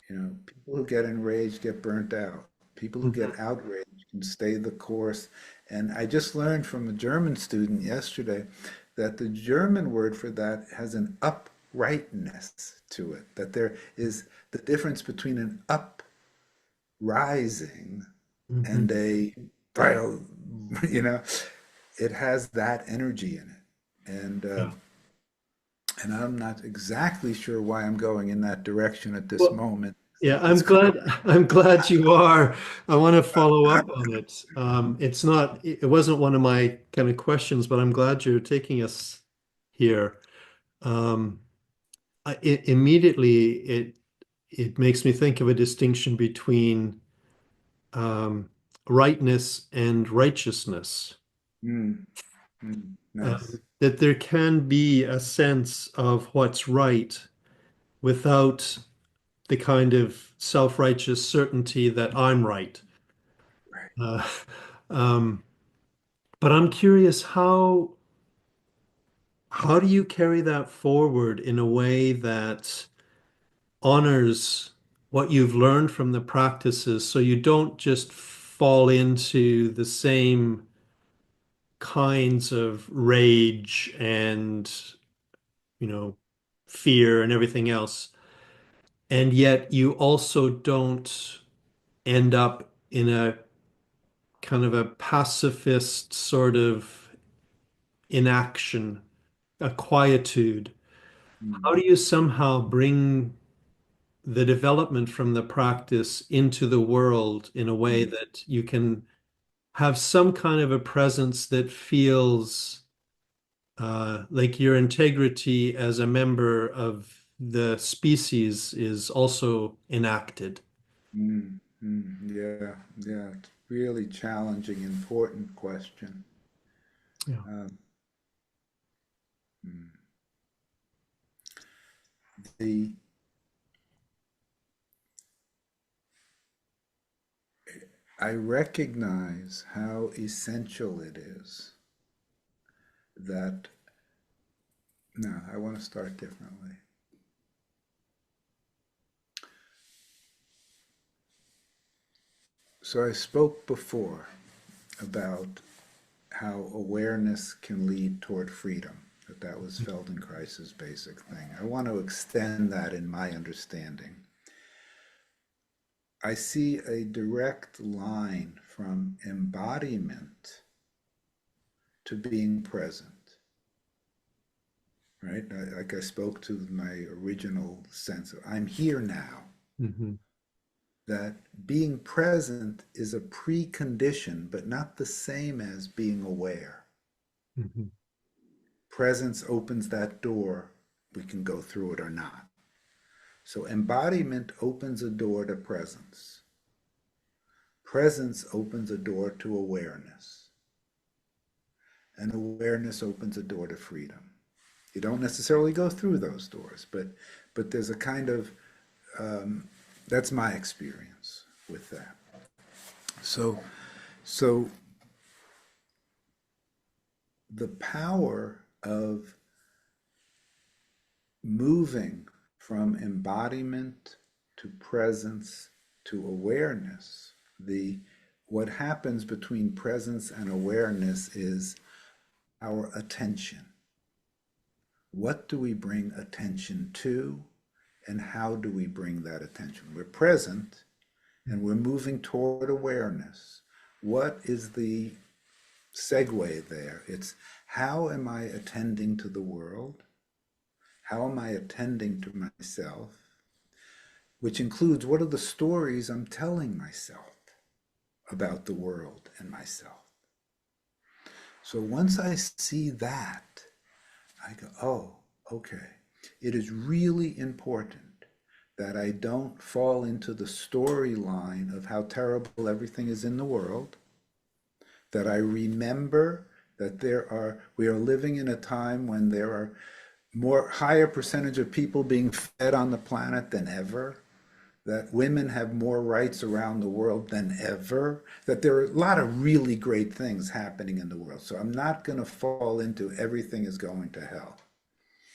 S2: You know, people who get enraged get burnt out. People who
S1: Mhm.
S2: get outraged can stay the course. And I just learned from a German student yesterday that the German word for that has an uprightness to it, that there is the difference between an uprising
S1: Mhm.
S2: and a, well, you know, it has that energy in it.
S1: Yeah.
S2: And I'm not exactly sure why I'm going in that direction at this
S1: Well,
S2: moment.
S1: yeah, I'm
S2: It's
S1: glad I'm glad you are. I want to follow up on it. It's not it wasn't one of my kind of questions, but I'm glad you're taking us here. Um, immediately it makes me think of a distinction between um, rightness and righteousness.
S2: Mm, nice.
S1: That there can be a sense of what's right without the kind of self-righteous certainty that I'm right.
S2: Right.
S1: Uh, um, but I'm curious, how do you carry that forward in a way that honors what you've learned from the practices so you don't just fall into the same kinds of rage and, you know, fear and everything else, and yet you also don't end up in a kind of a pacifist sort of inaction, a quietude.
S2: Mm,
S1: How do you somehow bring the development from the practice into the world in a way
S2: mm,
S1: that you can have some kind of a presence that feels like your integrity as a member of the species is also enacted?
S2: yeah, yeah. It's really challenging, important question.
S1: Yeah.
S2: Um, mm. the I recognize how essential it is that. No, I want to start differently. So I spoke before about how awareness can lead toward freedom. That was Feldenkrais's basic thing. I want to extend that in my understanding. I see a direct line from embodiment to being present, right? Like I spoke to my original sense of I'm here now.
S1: Mhm.
S2: That being present is a precondition, but not the same as being aware.
S1: Mhm.
S2: Presence opens that door. We can go through it or not. So embodiment opens a door to presence. Presence opens a door to awareness. And awareness opens a door to freedom. You don't necessarily go through those doors, but there's a kind of that's my experience with that. So so the power of moving from embodiment to presence to awareness, the what happens between presence and awareness is our attention. What do we bring attention to, and how do we bring that attention? We're present and we're moving toward awareness. What is the segue there? It's how am I attending to the world? How am I attending to myself? Which includes what are the stories I'm telling myself about the world and myself. So once I see that, I go, oh, okay. It is really important that I don't fall into the storyline of how terrible everything is in the world, that I remember that we are living in a time when there are higher percentage of people being fed on the planet than ever, that women have more rights around the world than ever, that there are a lot of really great things happening in the world. So I'm not going to fall into everything is going to hell.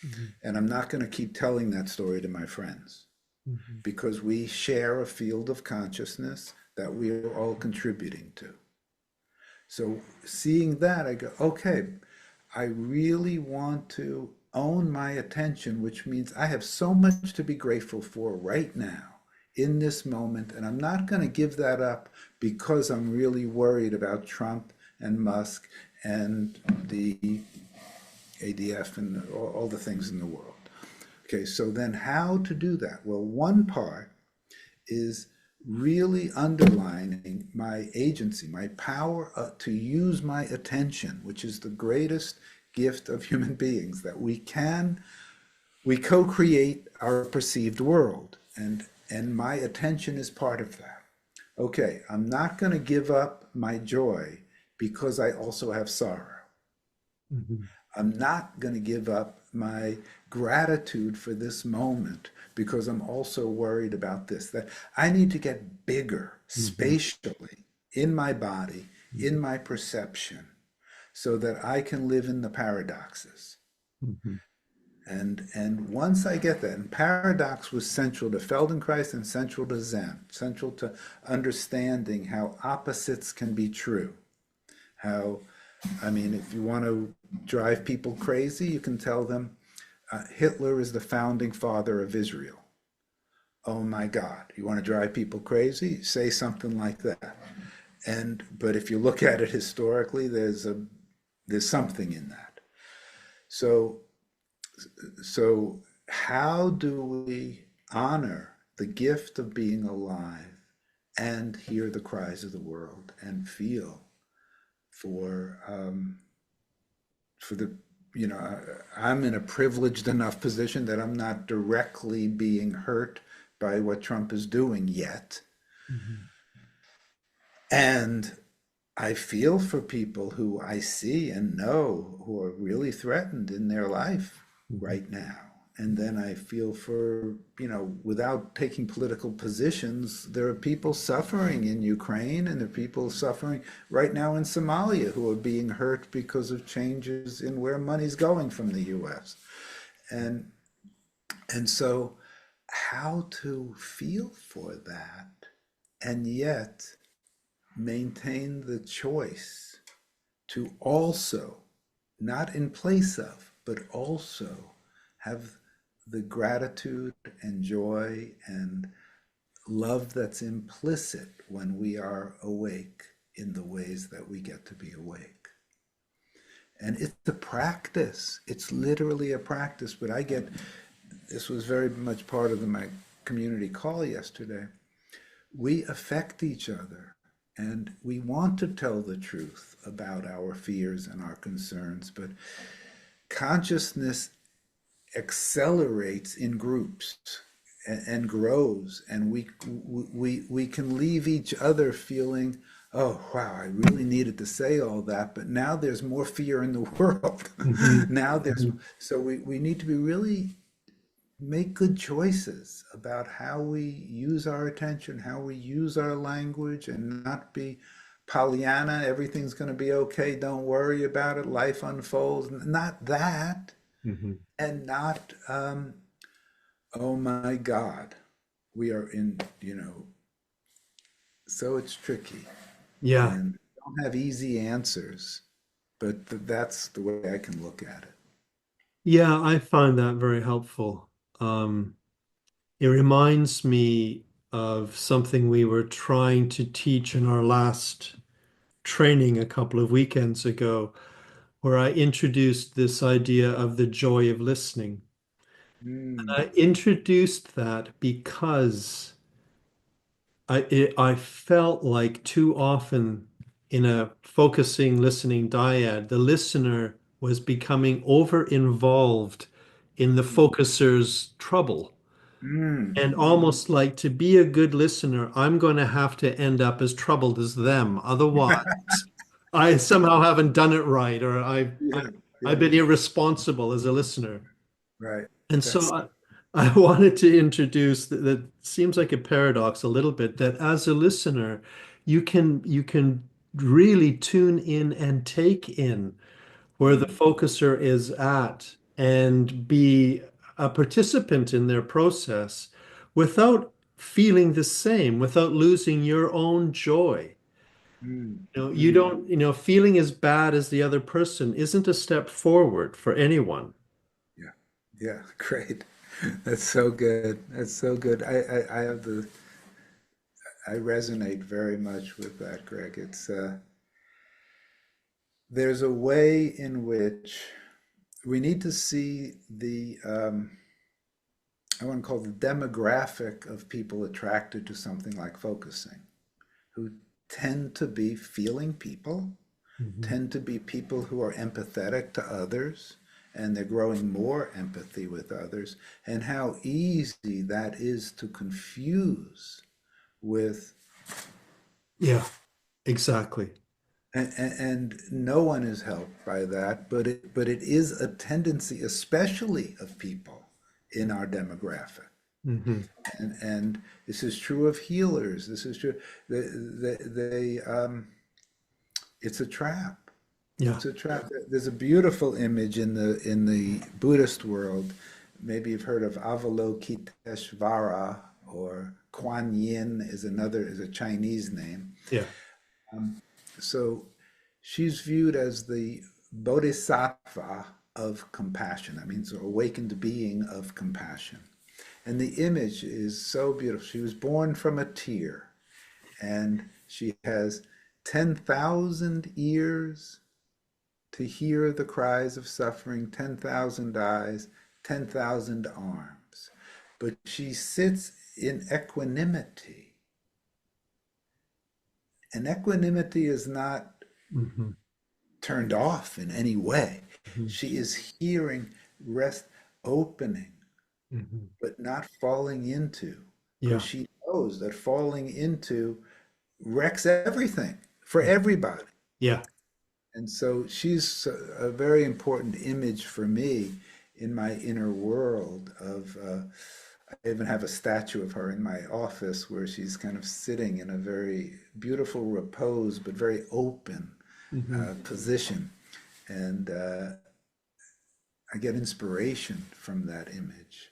S1: Mhm.
S2: And I'm not going to keep telling that story to my friends
S1: Mhm.
S2: because we share a field of consciousness that we are all contributing to. So seeing that, I go, okay, I really want to own my attention, which means I have so much to be grateful for right now in this moment. And I'm not going to give that up because I'm really worried about Trump and Musk and the ADF and all the things in the world. Okay, so then how to do that? Well, one part is really underlining my agency, my power to use my attention, which is the greatest gift of human beings, that we co-create our perceived world. And my attention is part of that. Okay, I'm not going to give up my joy because I also have sorrow.
S1: Mhm.
S2: I'm not going to give up my gratitude for this moment because I'm also worried about this. That I need to get bigger
S1: Mhm.
S2: spatially in my body, in my perception, so that I can live in the paradoxes.
S1: Mhm.
S2: And once I get that, and paradox was central to Feldenkrais and central to Zen, central to understanding how opposites can be true. How, I mean, if you want to drive people crazy, you can tell them Hitler is the founding father of Israel. Oh my God, you want to drive people crazy? Say something like that. And but if you look at it historically, there's something in that. So so how do we honor the gift of being alive and hear the cries of the world and feel for for the you know I'm in a privileged enough position that I'm not directly being hurt by what Trump is doing yet,
S1: Mhm.
S2: and I feel for people who I see and know who are really threatened in their life
S1: Mhm.
S2: right now. And then I feel for, without taking political positions, there are people suffering in Ukraine and there are people suffering right now in Somalia who are being hurt because of changes in where money's going from the US. And and so how to feel for that and yet maintain the choice to also, not in place of, but also have the gratitude and joy and love that's implicit when we are awake in the ways that we get to be awake. And it's a practice. It's literally a practice. But this was very much part of my community call yesterday. We affect each other and we want to tell the truth about our fears and our concerns, but consciousness accelerates in groups and grows, and we can leave each other feeling, oh wow, I really needed to say all that, but now there's more fear in the world.
S1: Mhm.
S2: Now there's
S1: Mhm.
S2: so we need to be really make good choices about how we use our attention, how we use our language, and not be Pollyanna, everything's going to be okay, don't worry about it, life unfolds. Not that,
S1: Mhm.
S2: and not, oh my God, we are in, so it's tricky.
S1: Yeah.
S2: And don't have easy answers, but that's the way I can look at it.
S1: Yeah, I find that very helpful. Um, it reminds me of something we were trying to teach in our last training a couple of weekends ago, where I introduced this idea of the joy of listening.
S2: Mm,
S1: I introduced that because I felt like too often in a focusing listening dyad, the listener was becoming over involved in the focuser's trouble.
S2: mm,
S1: And
S2: mm.
S1: almost like to be a good listener, I'm going to have to end up as troubled as them. Otherwise, I somehow haven't done it right, or
S2: Yeah,
S1: I've
S2: yeah,
S1: been irresponsible as a listener.
S2: right.
S1: And so
S2: That's
S1: I wanted to introduce that seems like a paradox a little bit, that as a listener, you can really tune in and take in where the
S2: mm,
S1: focuser is at and be a participant in their process without feeling the same, without losing your own joy.
S2: mm,
S1: You
S2: mm.
S1: don't, feeling as bad as the other person isn't a step forward for anyone.
S2: Yeah, yeah, great. That's so good. That's so good. I resonate very much with that, Greg. There's a way in which we need to see I want to call the demographic of people attracted to something like focusing, who tend to be feeling people,
S1: Mhm.
S2: tend to be people who are empathetic to others and they're growing more empathy with others, and how easy that is to confuse with,
S1: Yeah, exactly.
S2: and no one is helped by that, but it is a tendency, especially of people in our demographic.
S1: Hmm.
S2: And this is true of healers. This is true. It's a trap.
S1: Yeah.
S2: It's a trap. There's a beautiful image in the Buddhist world. Maybe you've heard of Avalokiteshvara, or Kuan Yin is a Chinese name.
S1: Yeah.
S2: So she's viewed as the bodhisattva of compassion. That means an awakened being of compassion. And the image is so beautiful. She was born from a tear, and she has 10,000 ears to hear the cries of suffering, 10,000 eyes, 10,000 arms. But she sits in equanimity. And equanimity is not
S1: Hmm.
S2: turned off in any way.
S1: Hmm.
S2: She is hearing, rest, opening,
S1: Hmm.
S2: but not falling into, because
S1: Yeah.
S2: she knows that falling into wrecks everything for everybody.
S1: Yeah.
S2: And so she's a very important image for me in my inner world of, I even have a statue of her in my office where she's kind of sitting in a very beautiful repose, but very open
S1: Hmm.
S2: position. And I get inspiration from that image.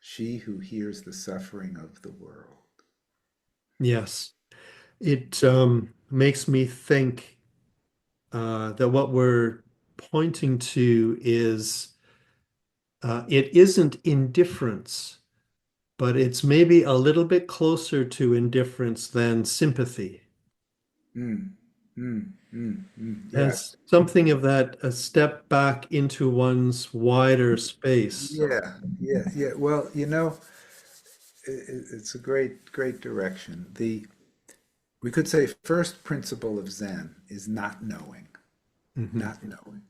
S2: She who hears the suffering of the world.
S1: Yes. It makes me think that what we're pointing to is it isn't indifference, but it's maybe a little bit closer to indifference than sympathy.
S2: Mm,
S1: As
S2: yes.
S1: something of that, a step back into one's wider space.
S2: Yeah. Well, it's a great direction. We could say first principle of Zen is not knowing,
S1: Hmm.
S2: not knowing.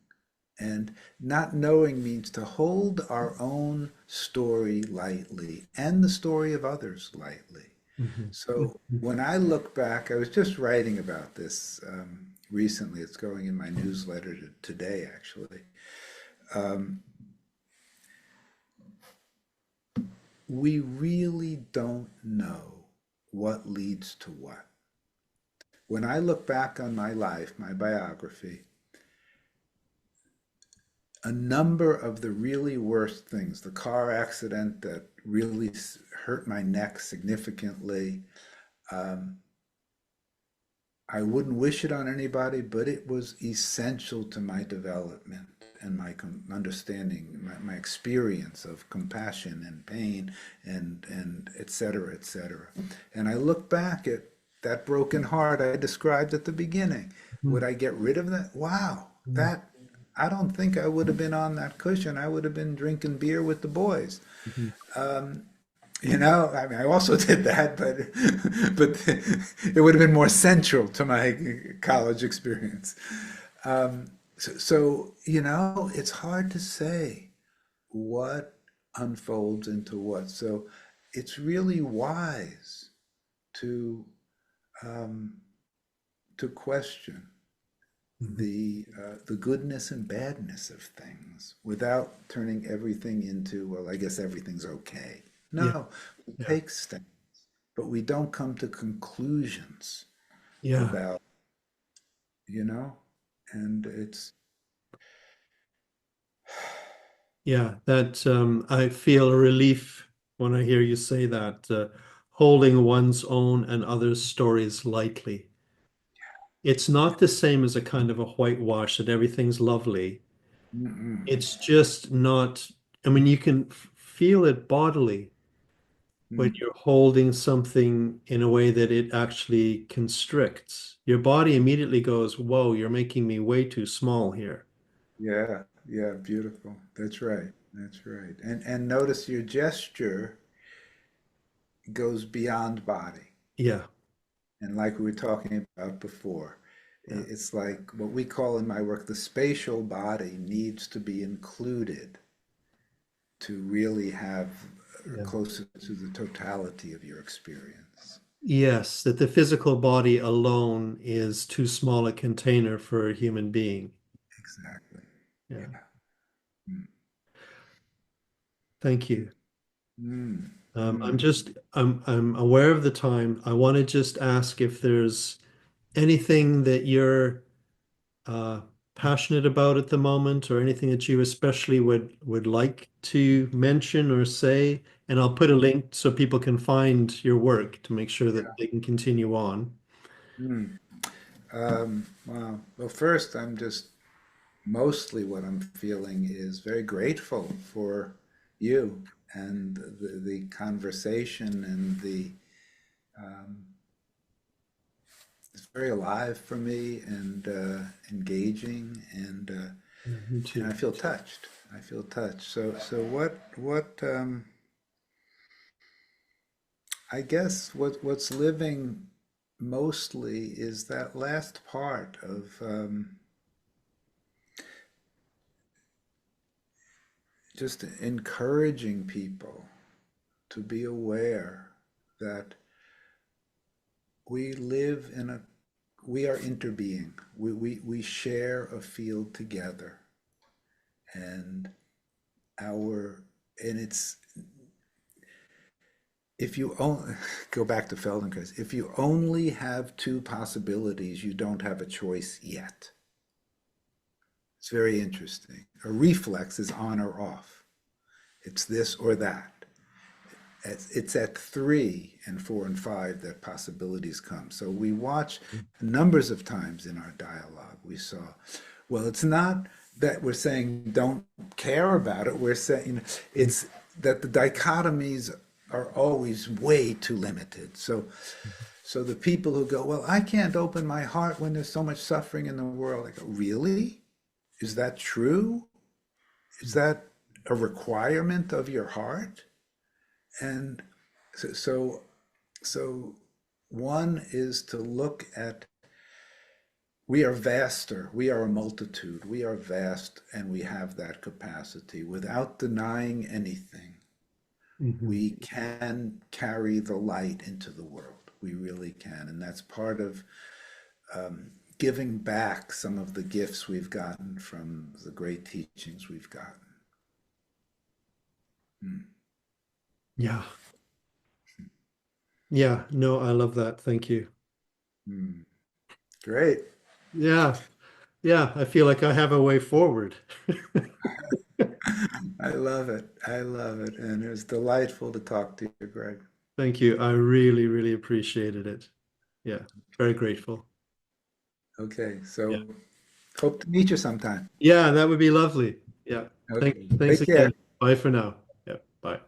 S2: And not knowing means to hold our own story lightly and the story of others lightly.
S1: Hmm.
S2: So when I look back, I was just writing about this recently. It's going in my newsletter today, actually. Um, we really don't know what leads to what. When I look back on my life, my biography, a number of the really worst things, the car accident that really hurt my neck significantly, um, I wouldn't wish it on anybody, but it was essential to my development and my understanding, my experience of compassion and pain and et cetera, et cetera. And I look back at that broken heart I described at the beginning. Would I get rid of that? Wow,
S1: Hmm.
S2: that I don't think I would have been on that cushion. I would have been drinking beer with the boys.
S1: Hmm.
S2: I mean, I also did that, but it would have been more central to my college experience. So, it's hard to say what unfolds into what. So it's really wise to um, to question
S1: Hmm.
S2: the goodness and badness of things without turning everything into, well, I guess everything's okay.
S1: Yeah.
S2: No, we
S1: Yeah.
S2: take steps, but we don't come to conclusions
S1: Yeah.
S2: about, you know, and it's,
S1: Yeah. That I feel a relief when I hear you say that, holding one's own and others' stories lightly. It's not the same as a kind of a whitewash that everything's lovely.
S2: mm-mm,
S1: It's just not, I mean, you can feel it bodily when
S2: mm,
S1: you're holding something in a way that it actually constricts. Your body immediately goes, whoa, you're making me way too small here.
S2: yeah, beautiful. That's right. That's right. And notice your gesture goes beyond body.
S1: Yeah.
S2: And like we were talking about before,
S1: Yeah.
S2: It's like what we call in my work, the spatial body needs to be included to really have
S1: Yeah.
S2: closer to the totality of your experience.
S1: Yes, that the physical body alone is too small a container for a human being.
S2: Exactly.
S1: Yeah.
S2: Yeah. Mm.
S1: Thank you.
S2: Mm.
S1: I'm
S2: Mm.
S1: just I'm aware of the time. I want to just ask if there's anything that you're uh, passionate about at the moment, or anything that you especially would like to mention or say. And I'll put a link so people can find your work to make sure that they can continue on.
S2: Mm. Wow. Well, first, I'm just mostly what I'm feeling is very grateful for you and the conversation and the it's very alive for me and engaging
S1: Yeah, me
S2: and I
S1: too.
S2: feel touched. I feel touched. So what I guess what's living mostly is that last part of just encouraging people to be aware that we live in a we are interbeing. We share a field together and our and it's if you only go back to Feldenkrais, if you only have two possibilities, you don't have a choice yet. It's very interesting. A reflex is on or off. It's this or that. It's at 3 and 4 and 5 that possibilities come. So we watch numbers of times in our dialogue. We saw, well, it's not that we're saying don't care about it. We're saying it's that the dichotomies are always way too limited. So the people who go, well, I can't open my heart when there's so much suffering in the world. I go, really? Is that true? Is that a requirement of your heart? And so, so, so one is to look at we are vaster, we are a multitude, we are vast, and we have that capacity without denying anything.
S1: Mhm.
S2: We can carry the light into the world. We really can. And that's part of giving back some of the gifts we've gotten from the great teachings we've gotten. Mm.
S1: Yeah. Yeah. No, I love that. Thank you.
S2: Mm. Great.
S1: Yeah. Yeah. I feel like I have a way forward.
S2: I love it. I love it. And it was delightful to talk to you, Greg.
S1: Thank you. I really, really appreciated it. Yeah. Very grateful.
S2: Okay,
S1: Yeah.
S2: so hope to meet you sometime.
S1: Yeah, that would be lovely. Yeah.
S2: Okay,
S1: Thanks
S2: take care.
S1: again. Bye for now. Yeah. Bye.